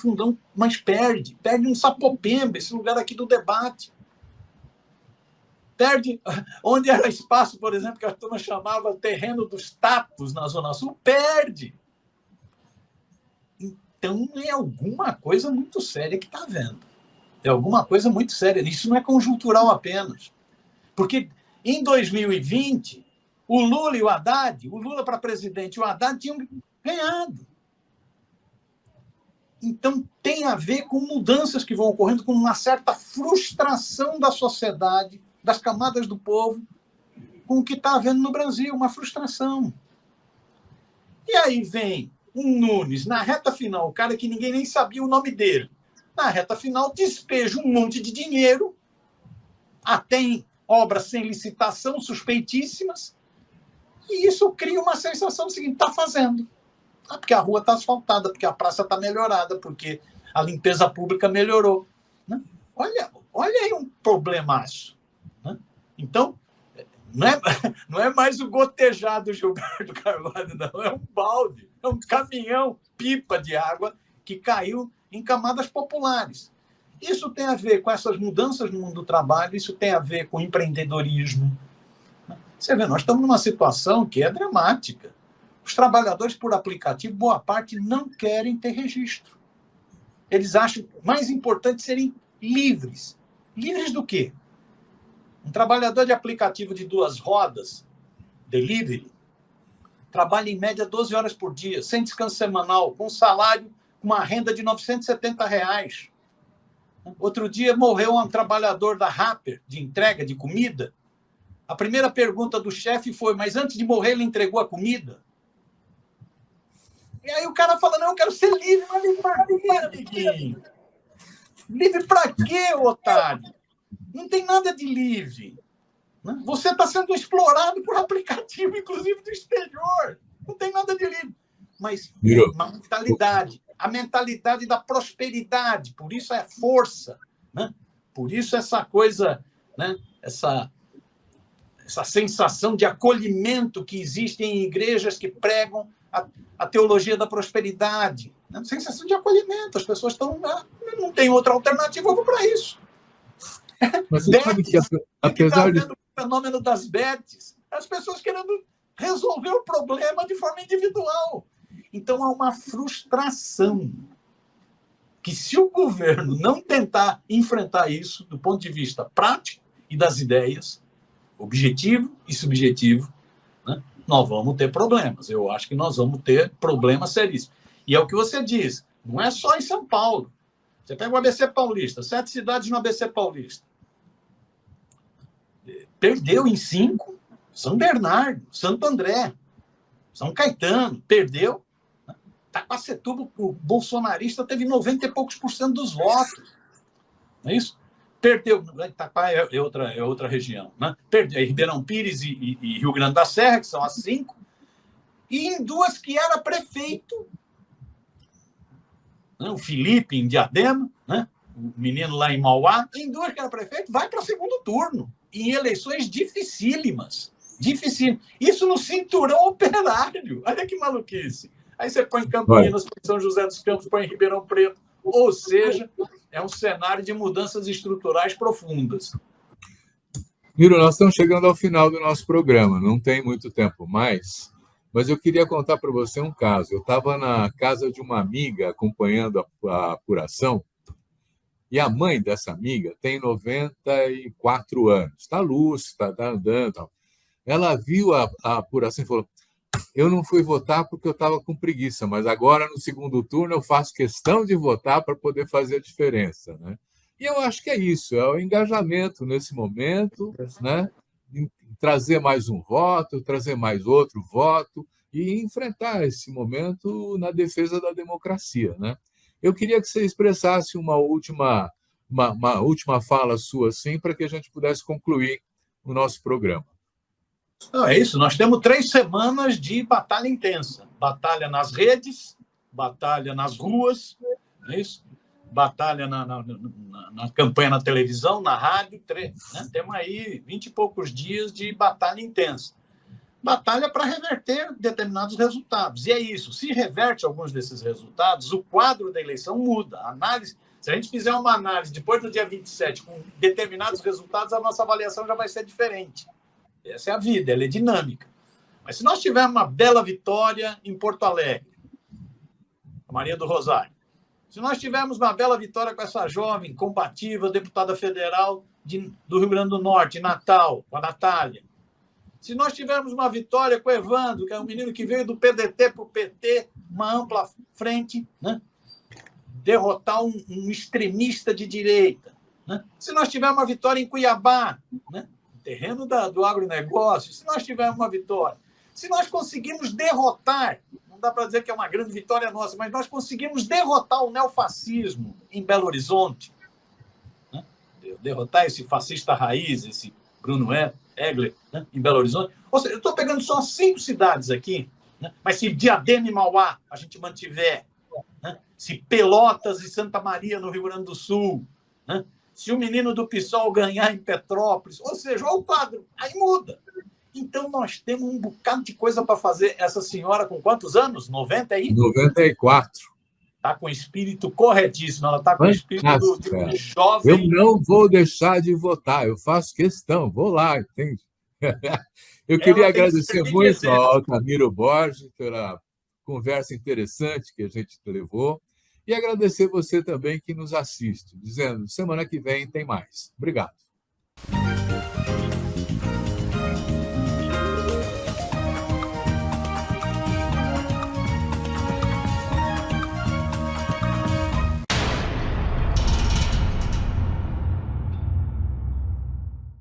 mas perde. Perde no Sapopemba, esse lugar aqui do debate. Perde onde era espaço, por exemplo, que a turma chamava terreno dos tatos na Zona Sul, perde. Então, é alguma coisa muito séria que está havendo. É alguma coisa muito séria. Isso não é conjuntural apenas. Porque em 2020, o Lula e o Haddad, o Lula para presidente e o Haddad tinham ganhado. Então, tem a ver com mudanças que vão ocorrendo, com uma certa frustração da sociedade, das camadas do povo, com o que está havendo no Brasil, uma frustração. E aí vem um Nunes, na reta final, o cara que ninguém nem sabia o nome dele, na reta final despeja um monte de dinheiro, até em obras sem licitação, suspeitíssimas, e isso cria uma sensação do seguinte: está fazendo. Porque a rua está asfaltada, porque a praça está melhorada, porque a limpeza pública melhorou. Né? Olha aí um problemaço. Né? Então, não é mais o gotejado Gilberto Carvalho, não. É um balde, é um caminhão, pipa de água que caiu em camadas populares. Isso tem a ver com essas mudanças no mundo do trabalho, isso tem a ver com empreendedorismo. Você vê, nós estamos numa situação que é dramática. Os trabalhadores por aplicativo, boa parte, não querem ter registro. Eles acham mais importante serem livres. Livres do quê? Um trabalhador de aplicativo de 2 rodas, delivery, trabalha em média 12 horas por dia, sem descanso semanal, com salário, com uma renda de R$970. Outro dia morreu um trabalhador da Rapper, de entrega de comida. A primeira pergunta do chefe foi: mas antes de morrer ele entregou a comida? E aí o cara fala: não, eu quero ser livre. Mas livre para quê, amiguinho? Livre para quê, otário? Não tem nada de livre. Né? Você está sendo explorado por aplicativo, inclusive do exterior. Não tem nada de livre. Mas uma mentalidade, a mentalidade da prosperidade, por isso é força, né? Por isso essa coisa, né? Essa sensação de acolhimento que existe em igrejas que pregam a teologia da prosperidade. Né? Sensação de acolhimento, as pessoas estão, não tem outra alternativa, eu vou para isso. Mas você sabe que, apesar de... O fenômeno das betes, as pessoas querendo resolver o problema de forma individual. Então, há uma frustração que, se o governo não tentar enfrentar isso do ponto de vista prático e das ideias, objetivo e subjetivo, né, nós vamos ter problemas. Eu acho que nós vamos ter problemas seríssimos. E é o que você diz, não é só em São Paulo. Você pega o ABC Paulista, 7 cidades no ABC Paulista. Perdeu em 5 São Bernardo, Santo André, São Caetano, perdeu. Taquacetuba, o bolsonarista teve 90 e poucos % dos votos. Não é isso? Perdeu. Itaquá é outra região. Né? Perdeu Ribeirão Pires e Rio Grande da Serra, que são as 5. E em 2 que era prefeito. Né? O Felipe, em Diadema, né? O menino lá em Mauá. Em 2 que era prefeito, vai para o segundo turno. Em eleições dificílimas. Isso no cinturão operário. Olha que maluquice. Aí você põe Campinas, põe São José dos Campos, põe Ribeirão Preto. Ou seja, é um cenário de mudanças estruturais profundas. Miro, nós estamos chegando ao final do nosso programa. Não tem muito tempo mais, mas eu queria contar para você um caso. Eu estava na casa de uma amiga acompanhando a apuração e a mãe dessa amiga tem 94 anos. Está lúcida, está andando. Ela viu a apuração e falou: eu não fui votar porque eu estava com preguiça, mas agora, no segundo turno, eu faço questão de votar para poder fazer a diferença. Né? E eu acho que é isso, é o engajamento nesse momento, né? Trazer mais um voto, trazer mais outro voto e enfrentar esse momento na defesa da democracia. Né? Eu queria que você expressasse uma última fala sua, assim, para que a gente pudesse concluir o nosso programa. Não, é isso, nós temos 3 semanas de batalha intensa. Batalha nas redes, batalha nas ruas, não é isso? Batalha na campanha na televisão, na rádio. Né? Temos aí 20 e poucos dias de batalha intensa. Batalha para reverter determinados resultados. E é isso, se reverte alguns desses resultados, o quadro da eleição muda. A análise, se a gente fizer uma análise depois do dia 27 com determinados resultados, a nossa avaliação já vai ser diferente. Essa é a vida, ela é dinâmica. Mas se nós tivermos uma bela vitória em Porto Alegre, a Maria do Rosário, se nós tivermos uma bela vitória com essa jovem combativa, deputada federal do Rio Grande do Norte, Natal, com a Natália, se nós tivermos uma vitória com o Evandro, que é um menino que veio do PDT para o PT, uma ampla frente, né? Derrotar um extremista de direita, né? Se nós tivermos uma vitória em Cuiabá, né? Terreno do agronegócio, se nós tivermos uma vitória, se nós conseguirmos derrotar, não dá para dizer que é uma grande vitória nossa, mas nós conseguimos derrotar o neofascismo em Belo Horizonte, né? Derrotar esse fascista raiz, esse Bruno Egler, né? Em Belo Horizonte. Ou seja, eu estou pegando só 5 cidades aqui, né? Mas se Diadema e Mauá a gente mantiver, né? Se Pelotas e Santa Maria no Rio Grande do Sul, né? Se o menino do PSOL ganhar em Petrópolis, ou seja, olha o quadro, aí muda. Então, nós temos um bocado de coisa para fazer. Essa senhora com quantos anos? 90 aí? 94. Está com o espírito corretíssimo. Ela está com o espírito do jovem. Eu não vou deixar de votar, eu faço questão, vou lá, entende? Eu queria agradecer muito ao Altamiro Borges pela conversa interessante que a gente levou. E agradecer você também que nos assiste, dizendo, semana que vem tem mais. Obrigado.